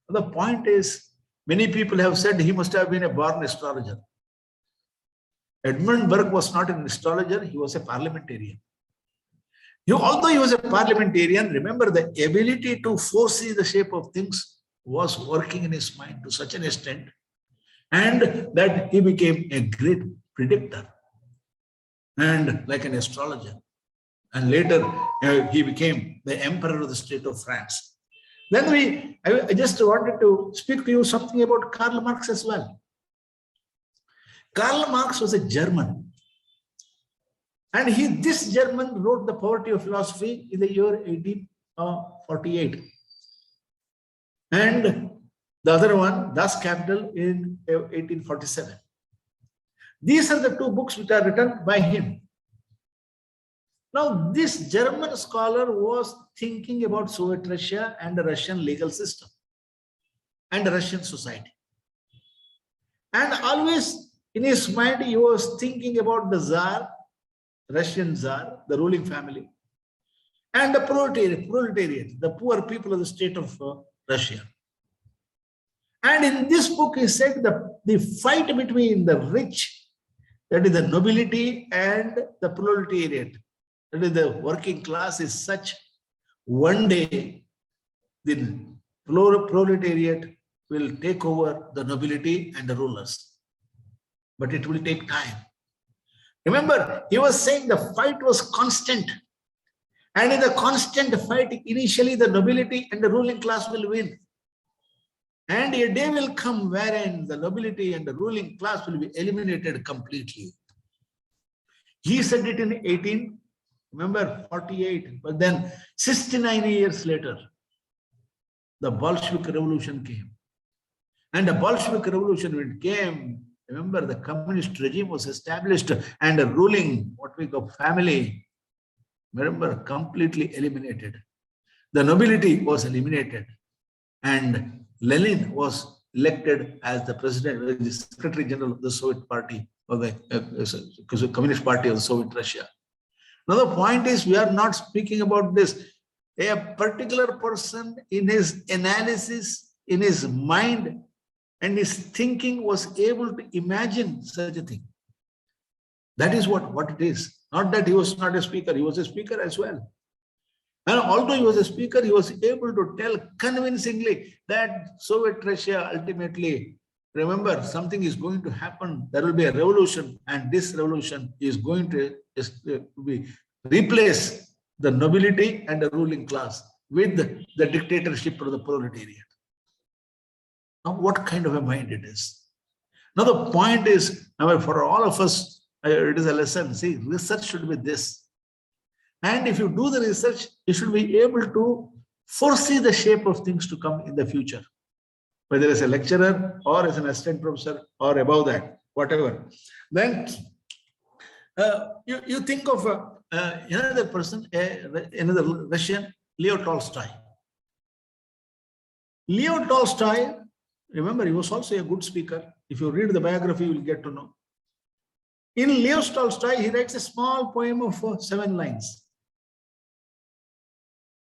[SPEAKER 2] The point is, many people have said he must have been a born astrologer. Edmund Burke was not an astrologer, he was a parliamentarian. Although he was a parliamentarian, remember the ability to foresee the shape of things was working in his mind to such an extent, and that he became a great predictor and like an astrologer. And later he became the emperor of the state of France. Then I just wanted to speak to you something about Karl Marx as well. Karl Marx was a German. And this German wrote The Poverty of Philosophy in the year 1848. And the other one, Das Kapital, in 1847. These are the two books which are written by him. Now, this German scholar was thinking about Soviet Russia and the Russian legal system and the Russian society. And always in his mind, he was thinking about the Tsar, Russian Tsar, the ruling family, and the proletariat, the poor people of the state of Russia. And in this book, he said the fight between the rich, that is the nobility, and the proletariat, that is the working class, is such, one day the proletariat will take over the nobility and the rulers. But it will take time. Remember, he was saying the fight was constant. And in the constant fight, initially the nobility and the ruling class will win. And a day will come wherein the nobility and the ruling class will be eliminated completely. He said it in 48, but then 69 years later, the Bolshevik Revolution came. And the Bolshevik Revolution, when it came, remember, the communist regime was established and the ruling, what we call family, remember, completely eliminated. The nobility was eliminated, and Lenin was elected as the president, the Secretary General of the Soviet Party, of the Communist Party of the Soviet Russia. Now the point is, we are not speaking about this. A particular person in his analysis, in his mind, and his thinking was able to imagine such a thing. That is what it is. Not that he was not a speaker, he was a speaker as well. And although he was a speaker, he was able to tell convincingly that Soviet Russia ultimately, remember, something is going to happen. There will be a revolution, and this revolution is going to replace the nobility and the ruling class with the dictatorship of the proletariat. Now, what kind of a mind it is? Now, the point is, for all of us, it is a lesson. See, research should be this. And if you do the research, you should be able to foresee the shape of things to come in the future, whether as a lecturer or as an assistant professor or above that, whatever. Then you think of another person, another Russian, Leo Tolstoy. Leo Tolstoy, remember, he was also a good speaker. If you read the biography, you will get to know. In Leo Tolstoy, he writes a small poem of 7 lines.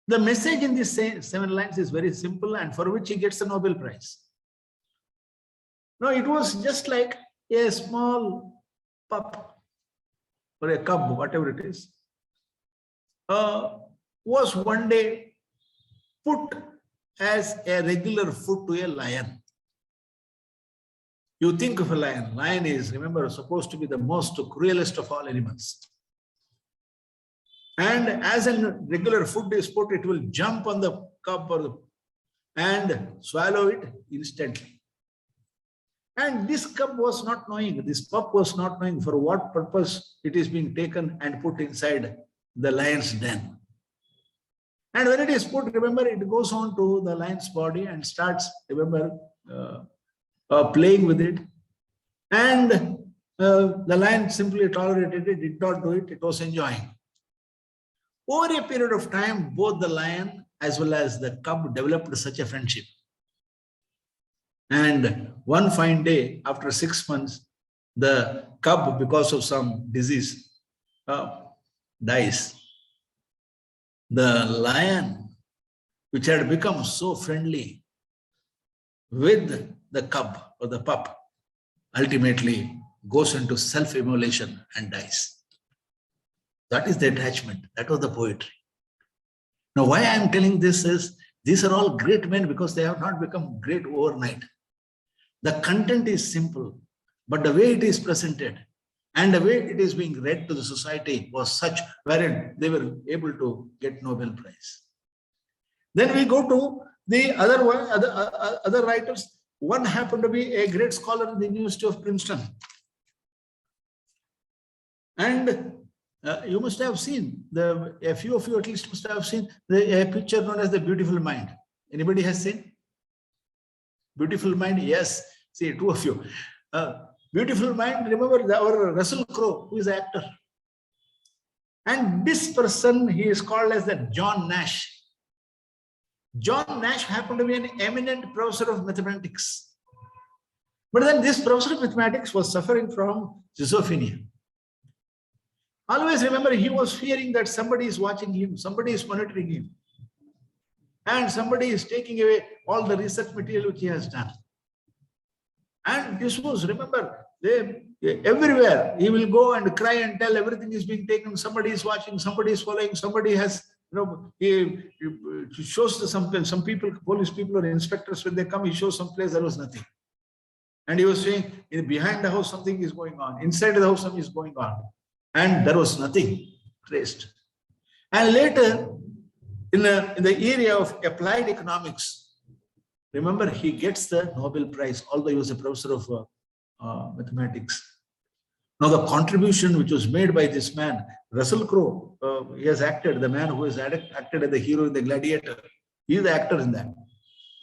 [SPEAKER 2] The message in these 7 lines is very simple, and for which he gets the Nobel Prize. No, it was just like a small pup or a cub, whatever it is, was one day put as a regular food to a lion. You think of a lion. Lion is, remember, supposed to be the most cruelest of all animals. And as a regular food is put, it will jump on the cub and swallow it instantly. And this cub was not knowing, this pup was not knowing for what purpose it is being taken and put inside the lion's den. And when it is put, remember, it goes on to the lion's body and starts, remember, playing with it. And the lion simply tolerated it, did not do it, it was enjoying. Over a period of time, both the lion as well as the cub developed such a friendship. And one fine day, after 6 months, the cub, because of some disease, dies. The lion, which had become so friendly with the cub or the pup, ultimately goes into self-immolation and dies. That is the attachment. That was the poetry. Now, why I am telling this is, these are all great men because they have not become great overnight. The content is simple, but the way it is presented and the way it is being read to the society was such wherein they were able to get Nobel Prize. Then we go to the other writers. One happened to be a great scholar in the University of Princeton. And you must have seen, a few of you at least must have seen a picture known as The Beautiful Mind. Anybody has seen? Beautiful Mind? Yes. See, two of you. Beautiful Mind, remember our Russell Crowe, who is an actor. And this person, he is called as the John Nash. John Nash happened to be an eminent professor of mathematics. But then this professor of mathematics was suffering from schizophrenia. Always remember, he was fearing that somebody is watching him, somebody is monitoring him, and somebody is taking away all the research material which he has done. And this was, remember, everywhere he will go and cry and tell everything is being taken, somebody is watching, somebody is following, somebody has, he shows some people, police people or inspectors, when they come, he shows some place there was nothing. And he was saying, behind the house something is going on, inside the house something is going on. And there was nothing traced. And later, in the area of applied economics, remember, he gets the Nobel Prize, although he was a professor of mathematics. Now, the contribution which was made by this man, Russell Crowe, he has acted, the man who has acted as the hero in The Gladiator, he is the actor in that.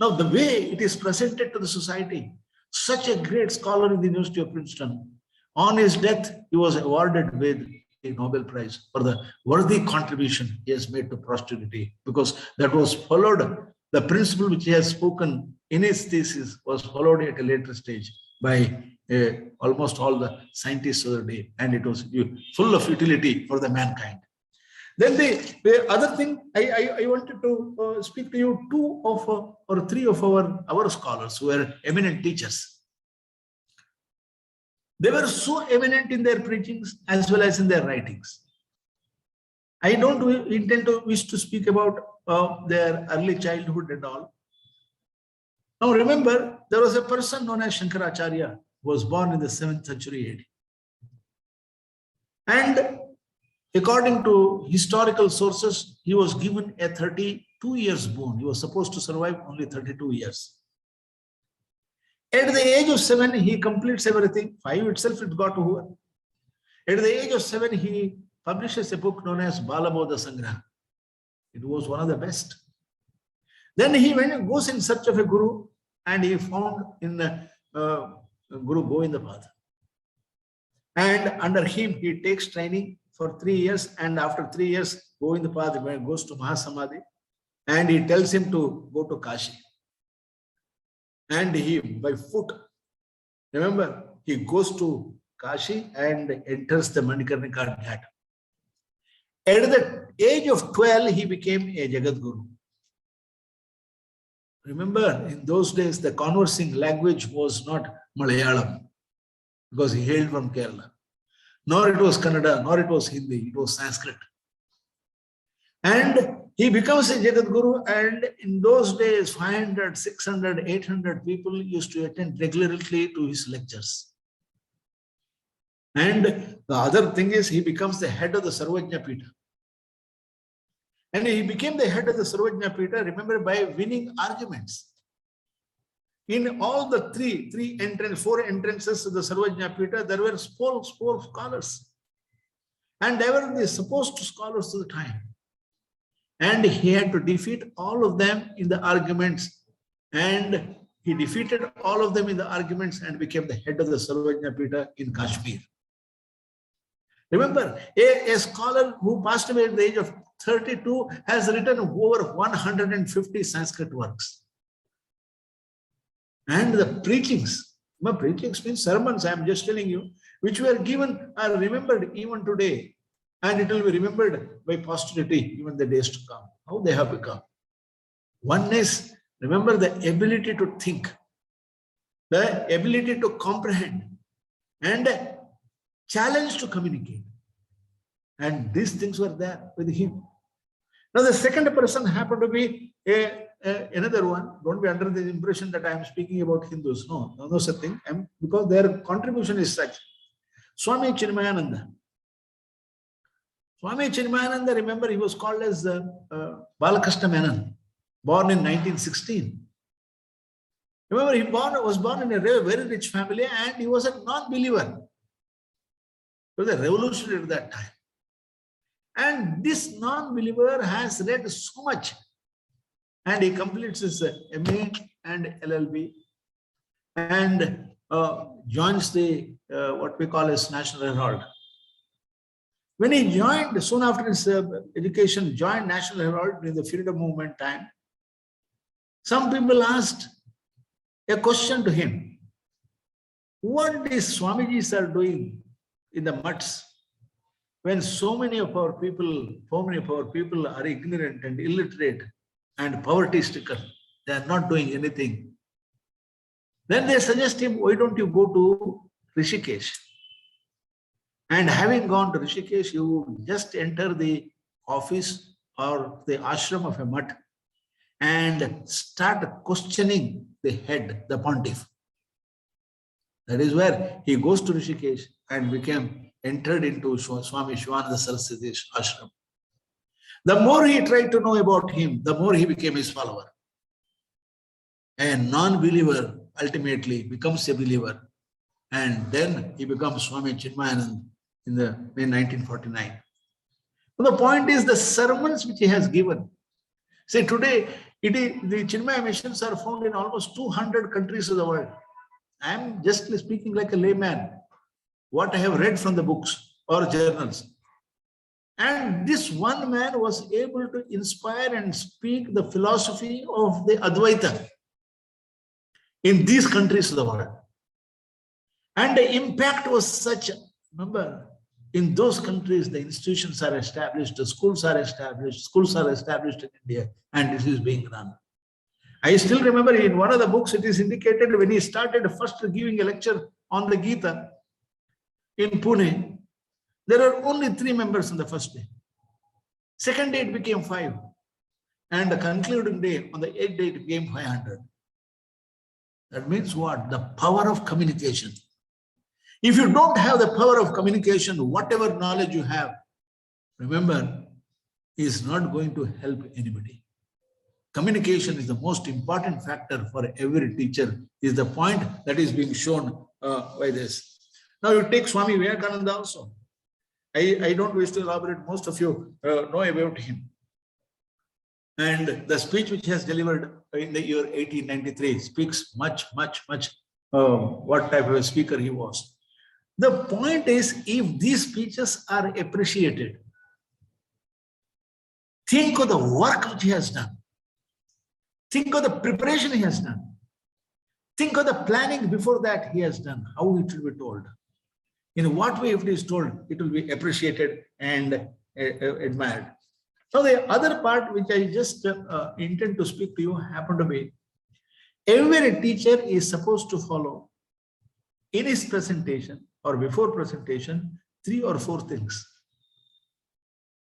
[SPEAKER 2] Now, the way it is presented to the society, such a great scholar in the University of Princeton, on his death, he was awarded with a Nobel Prize for the worthy contribution he has made to posterity, because that was followed, the principle which he has spoken in his thesis was followed at a later stage by almost all the scientists of the day, and it was full of utility for the mankind. Then the other thing, I wanted to speak to you, two of or three of our scholars who were eminent teachers. They were so eminent in their preachings as well as in their writings. I don't intend to wish to speak about their early childhood and all. Now remember, there was a person known as Shankaracharya who was born in the 7th century AD. And according to historical sources, he was given a 32 years boon. He was supposed to survive only 32 years. At the age of 7, he completes everything. 5 itself, it got over. At the age of 7, he publishes a book known as Balabodha Sangraha. It was one of the best. Then he goes in search of a guru, and he found in Guru Govindapad. And under him, he takes training for 3 years. And after 3 years, Govindapad goes to Mahasamadhi, and he tells him to go to Kashi. And he, by foot, remember, he goes to Kashi and enters the Manikarnika Ghat. At the age of 12, he became a Jagat Guru. Remember, in those days, the conversing language was not Malayalam, because he hailed from Kerala. Nor it was Kannada, nor it was Hindi, it was Sanskrit. And he becomes a Jagat Guru, and in those days, 500, 600, 800 people used to attend regularly to his lectures. And the other thing is, he becomes the head of the Sarvajna Pita. And he became the head of the Sarvajna Pita, remember, by winning arguments. In all the four entrances to the Sarvajna Pita, there were four scholars. And they were the supposed scholars of the time. And he had to defeat all of them in the arguments. And he defeated all of them in the arguments and became the head of the Sarvajna Pita in Kashmir. Remember, a scholar who passed away at the age of 32 has written over 150 Sanskrit works. And the preachings, preachings means sermons, I am just telling you, which were given are remembered even today. And it will be remembered by posterity, even the days to come, how they have become. One is, remember, the ability to think, the ability to comprehend, and challenge to communicate. And these things were there with him. Now, the second person happened to be another one. Don't be under the impression that I am speaking about Hindus. No such thing. Because their contribution is such. Swami Chinmayananda. Swami Chinmayananda, remember, he was called as Balakrishna Menon, born in 1916. Remember, he was born in a very rich family and he was a non-believer. He was a revolutionary at that time. And this non-believer has read so much. And he completes his MA and LLB and joins the what we call as National Herald. When he joined, soon after his education, joined National Herald in the freedom movement time, some people asked a question to him. What these Swamijis are doing in the mutts when so many of our people are ignorant and illiterate and poverty-stricken? They are not doing anything. Then they suggest him, why don't you go to Rishikesh? And having gone to Rishikesh, you just enter the office or the ashram of a mutt and start questioning the head, the pontiff. That is where he goes to Rishikesh and entered into Swami Shivananda Saraswati's ashram. The more he tried to know about him, the more he became his follower. A non-believer ultimately becomes a believer. And then he becomes Swami Chinmayananda in 1949. So the point is the sermons which he has given. See, today, the Chinmaya missions are found in almost 200 countries of the world. I am just speaking like a layman, what I have read from the books or journals. And this one man was able to inspire and speak the philosophy of the Advaita in these countries of the world. And the impact was such, remember, in those countries, the institutions are established, the schools are established in India, and it is being run. I still remember in one of the books, it is indicated when he started first giving a lecture on the Gita in Pune, there were only 3 members on the first day. Second day, it became 5. And the concluding day, on the 8th day, it became 500. That means what? The power of communication. If you don't have the power of communication, whatever knowledge you have, remember, is not going to help anybody. Communication is the most important factor for every teacher, is the point that is being shown by this. Now you take Swami Vivekananda also. I don't wish to elaborate, most of you know about him. And the speech which he has delivered in the year 1893 speaks much what type of a speaker he was. The point is, if these speeches are appreciated, think of the work which he has done. Think of the preparation he has done. Think of the planning before that he has done, how it will be told. In what way, if it is told, it will be appreciated and admired. Now, the other part which I just intend to speak to you happened to be, every teacher is supposed to follow in his presentation or before presentation 3 or 4 things.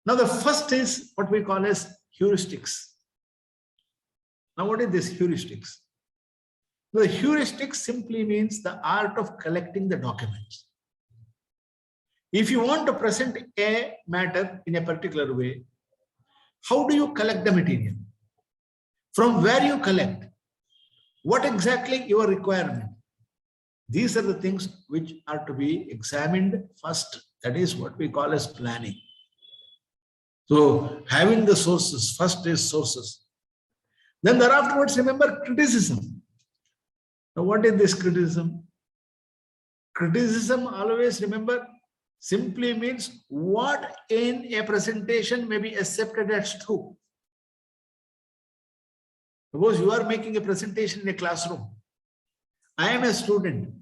[SPEAKER 2] Now, the first is what we call as heuristics. Now, what is this heuristics? The heuristics simply means the art of collecting the documents. If you want to present a matter in a particular way, how do you collect the material? From where you collect? What exactly your requirement? These are the things which are to be examined first. That is what we call as planning. So having the sources, first is sources. Then thereafterwards, remember criticism. Now what is this criticism? Criticism, always remember, simply means what in a presentation may be accepted as true. Suppose you are making a presentation in a classroom I am a student.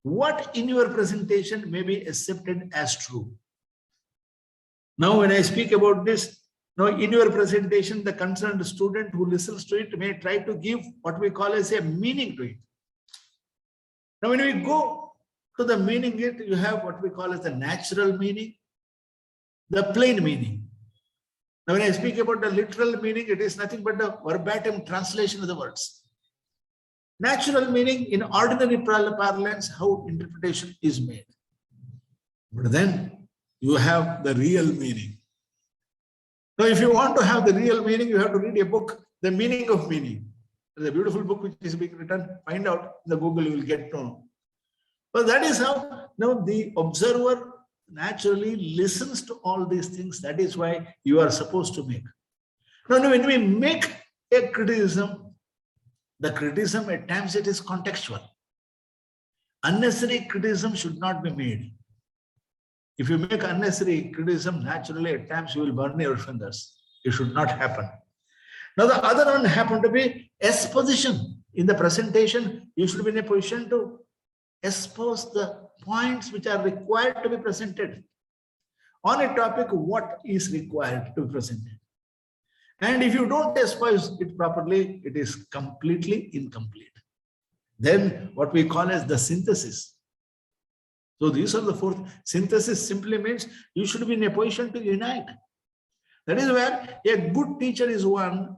[SPEAKER 2] What in your presentation may be accepted as true? Now, when I speak about this, now in your presentation, the concerned student who listens to it may try to give what we call as a meaning to it. Now, when we go to the meaning, you have what we call as the natural meaning, the plain meaning. Now, when I speak about the literal meaning, it is nothing but the verbatim translation of the words. Natural meaning in ordinary parlance, how interpretation is made. But then you have the real meaning. Now, if you want to have the real meaning, you have to read a book, The Meaning of Meaning. There's a beautiful book which is being written. Find out in the Google, you will get to know. But that is how now the observer naturally listens to all these things. That is why you are supposed to make. Now, when we make a criticism, the criticism at times it is contextual. Unnecessary criticism should not be made. If you make unnecessary criticism, naturally at times you will burn your fingers. It should not happen. Now the other one happened to be exposition. In the presentation, you should be in a position to expose the points which are required to be presented on a topic, what is required to be presented. And if you don't expose it properly, it is completely incomplete. Then what we call as the synthesis. So these are the fourth. Synthesis simply means you should be in a position to unite. That is where a good teacher is one.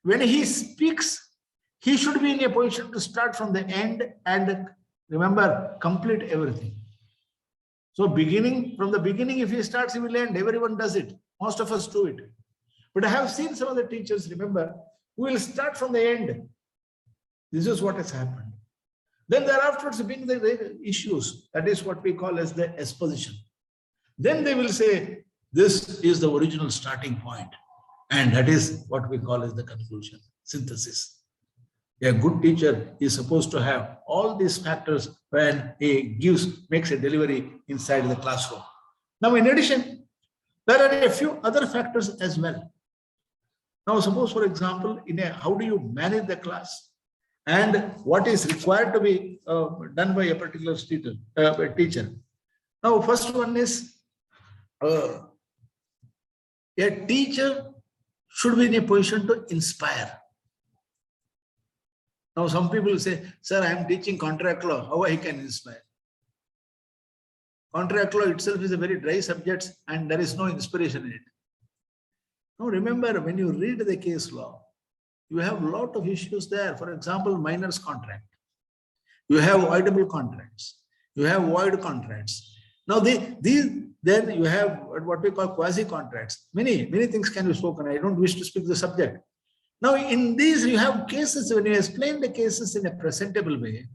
[SPEAKER 2] When he speaks, he should be in a position to start from the end and remember, complete everything. So from the beginning, if he starts, he will end. Everyone does it. Most of us do it. But I have seen some of the teachers, remember, who will start from the end. This is what has happened. Then thereafter, being the issues, that is what we call as the exposition. Then they will say, this is the original starting point. And that is what we call as the conclusion, synthesis. A good teacher is supposed to have all these factors when he makes a delivery inside the classroom. Now, in addition, there are a few other factors as well. Now, suppose, for example, how do you manage the class and what is required to be done by a particular teacher. Now, first one is a teacher should be in a position to inspire. Now, some people say, sir, I am teaching contract law. How I can inspire? Contract law itself is a very dry subject and there is no inspiration in it. Now, remember, when you read the case law, you have a lot of issues there. For example, minors contract. You have voidable contracts. You have void contracts. Now, then you have what we call quasi contracts. Many things can be spoken. I don't wish to speak the subject. Now, in these, you have cases, when you explain the cases in a presentable way,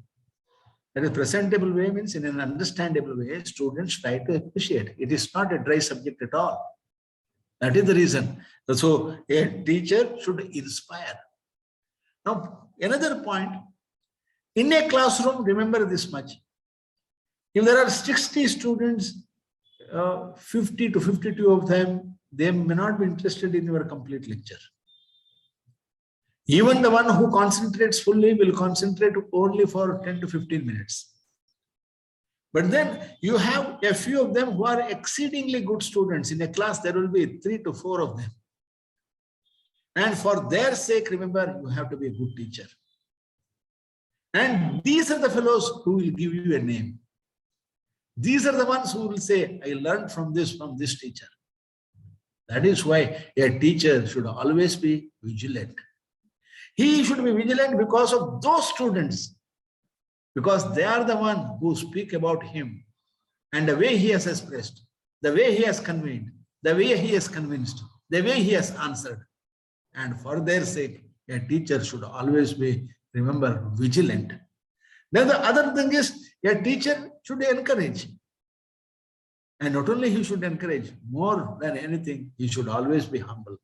[SPEAKER 2] that is presentable way means in an understandable way, students try to appreciate. It is not a dry subject at all. That is the reason. So a teacher should inspire. Now, another point, in a classroom, remember this much. If there are 60 students, 50 to 52 of them, they may not be interested in your complete lecture. Even the one who concentrates fully will concentrate only for 10 to 15 minutes. But then you have a few of them who are exceedingly good students. In a class, there will be 3 to 4 of them. And for their sake, remember, you have to be a good teacher. And these are the fellows who will give you a name. These are the ones who will say, I learned from this teacher. That is why a teacher should always be vigilant. He should be vigilant because of those students, because they are the ones who speak about him and the way he has expressed, the way he has conveyed, the way he has convinced, the way he has answered. And for their sake, a teacher should always be, remember, vigilant. Then the other thing is, a teacher should encourage. And not only he should encourage, more than anything, he should always be humble.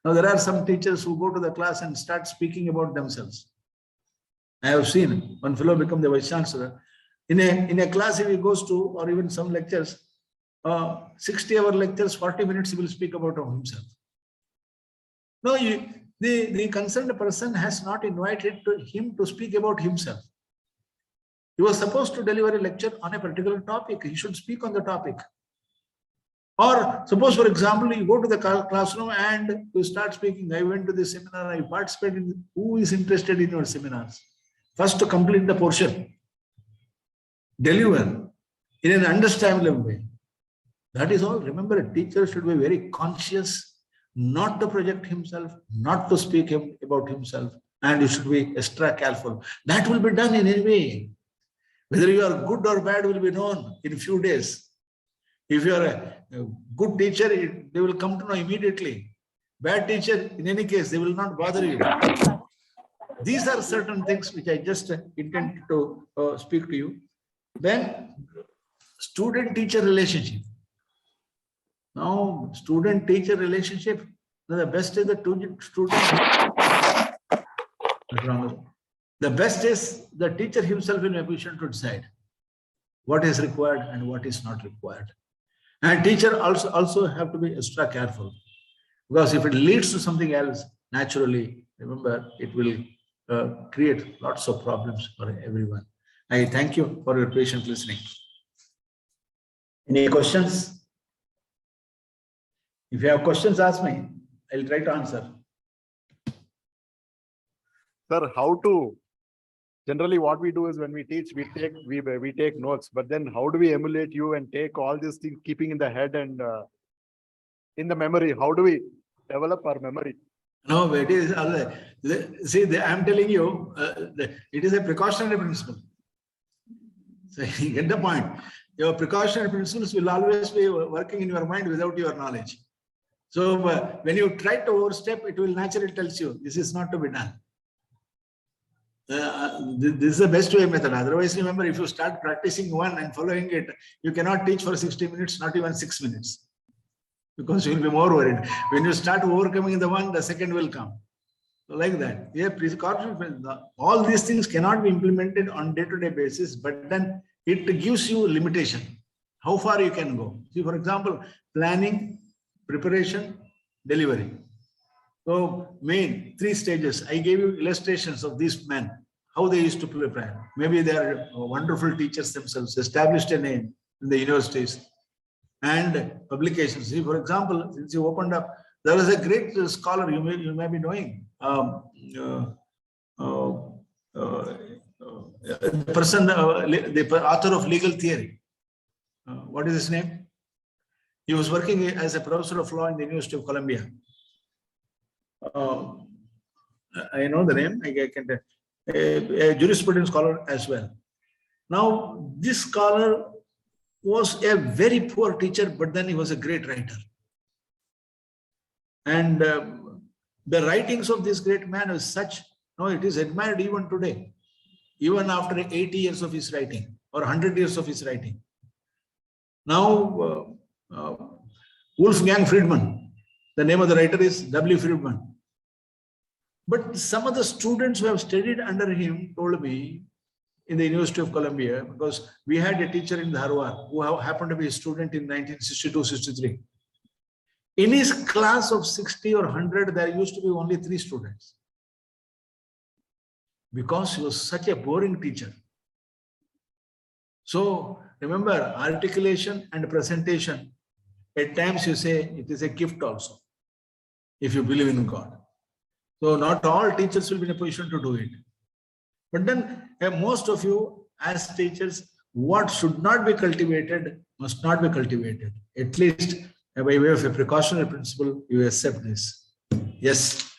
[SPEAKER 2] Now, there are some teachers who go to the class and start speaking about themselves. I have seen one fellow become the vice chancellor. In a class, if he goes to, or even some lectures, 60-hour lectures, 40 minutes he will speak about himself. Now, the concerned person has not invited him to speak about himself. He was supposed to deliver a lecture on a particular topic. He should speak on the topic. Or suppose, for example, you go to the classroom and you start speaking. I went to the seminar, I participated in. Who is interested in your seminars? First, to complete the portion. Deliver in an understandable way. That is all. Remember, a teacher should be very conscious not to project himself, not to speak about himself, and you should be extra careful. That will be done in any way. Whether you are good or bad will be known in a few days. If you are a good teacher, they will come to know immediately. Bad teacher, in any case, they will not bother you. These are certain things which I just intended to speak to you. Then, student-teacher relationship. Now, student-teacher relationship, the best is the student. The best is the teacher himself in a position to decide what is required and what is not required. And teacher also have to be extra careful, because if it leads to something else, naturally, remember, it will create lots of problems for everyone. I thank you for your patient listening. Any questions? If you have questions, ask me. I'll try to answer.
[SPEAKER 3] Sir, how to? Generally, what we do is when we teach, we take notes. But then, how do we emulate you and take all these things, keeping in the head and in the memory? How do we develop our memory?
[SPEAKER 2] No, it is. See, I'm telling you, it is a precautionary principle. So you get the point. Your precautionary principles will always be working in your mind without your knowledge. So when you try to overstep, it will naturally tell you this is not to be done. This is the best way method. Otherwise, remember, if you start practicing one and following it, you cannot teach for 60 minutes, not even 6 minutes, because you will be more worried. When you start overcoming the one, the second will come. So like that. Yeah, precaution. All these things cannot be implemented on day-to-day basis, but then it gives you limitation. How far you can go. See, for example, planning, preparation, delivery. So, main 3 stages. I gave you illustrations of these men, how they used to prepare. Maybe they are wonderful teachers themselves, established a name in the universities and publications. See, for example, since you opened up, there was a great scholar you may be knowing. The person, the author of legal theory. What is his name? He was working as a professor of law in the University of Columbia. I know the name. I can a jurisprudence scholar as well. Now, this scholar was a very poor teacher, but then he was a great writer. And the writings of this great man is such, no, it is admired even today, even after 80 years of his writing or 100 years of his writing. Now, Wolfgang Friedman, the name of the writer is W. Friedman. But some of the students who have studied under him told me in the University of Columbia, because we had a teacher in Harvard who happened to be a student in 1962-63. In his class of 60 or 100, there used to be only 3 students. Because he was such a boring teacher. So remember, articulation and presentation, at times you say it is a gift also, if you believe in God. So not all teachers will be in a position to do it. But then most of you as teachers, what should not be cultivated must not be cultivated. At least by way of a precautionary principle, you accept this. Yes.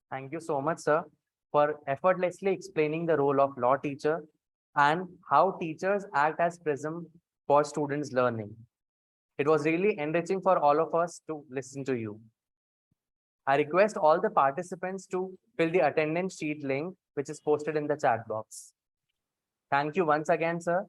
[SPEAKER 1] Thank you so much, sir, for effortlessly explaining the role of law teacher and how teachers act as prism for students' learning. It was really enriching for all of us to listen to you. I request all the participants to fill the attendance sheet link, which is posted in the chat box. Thank you once again, sir.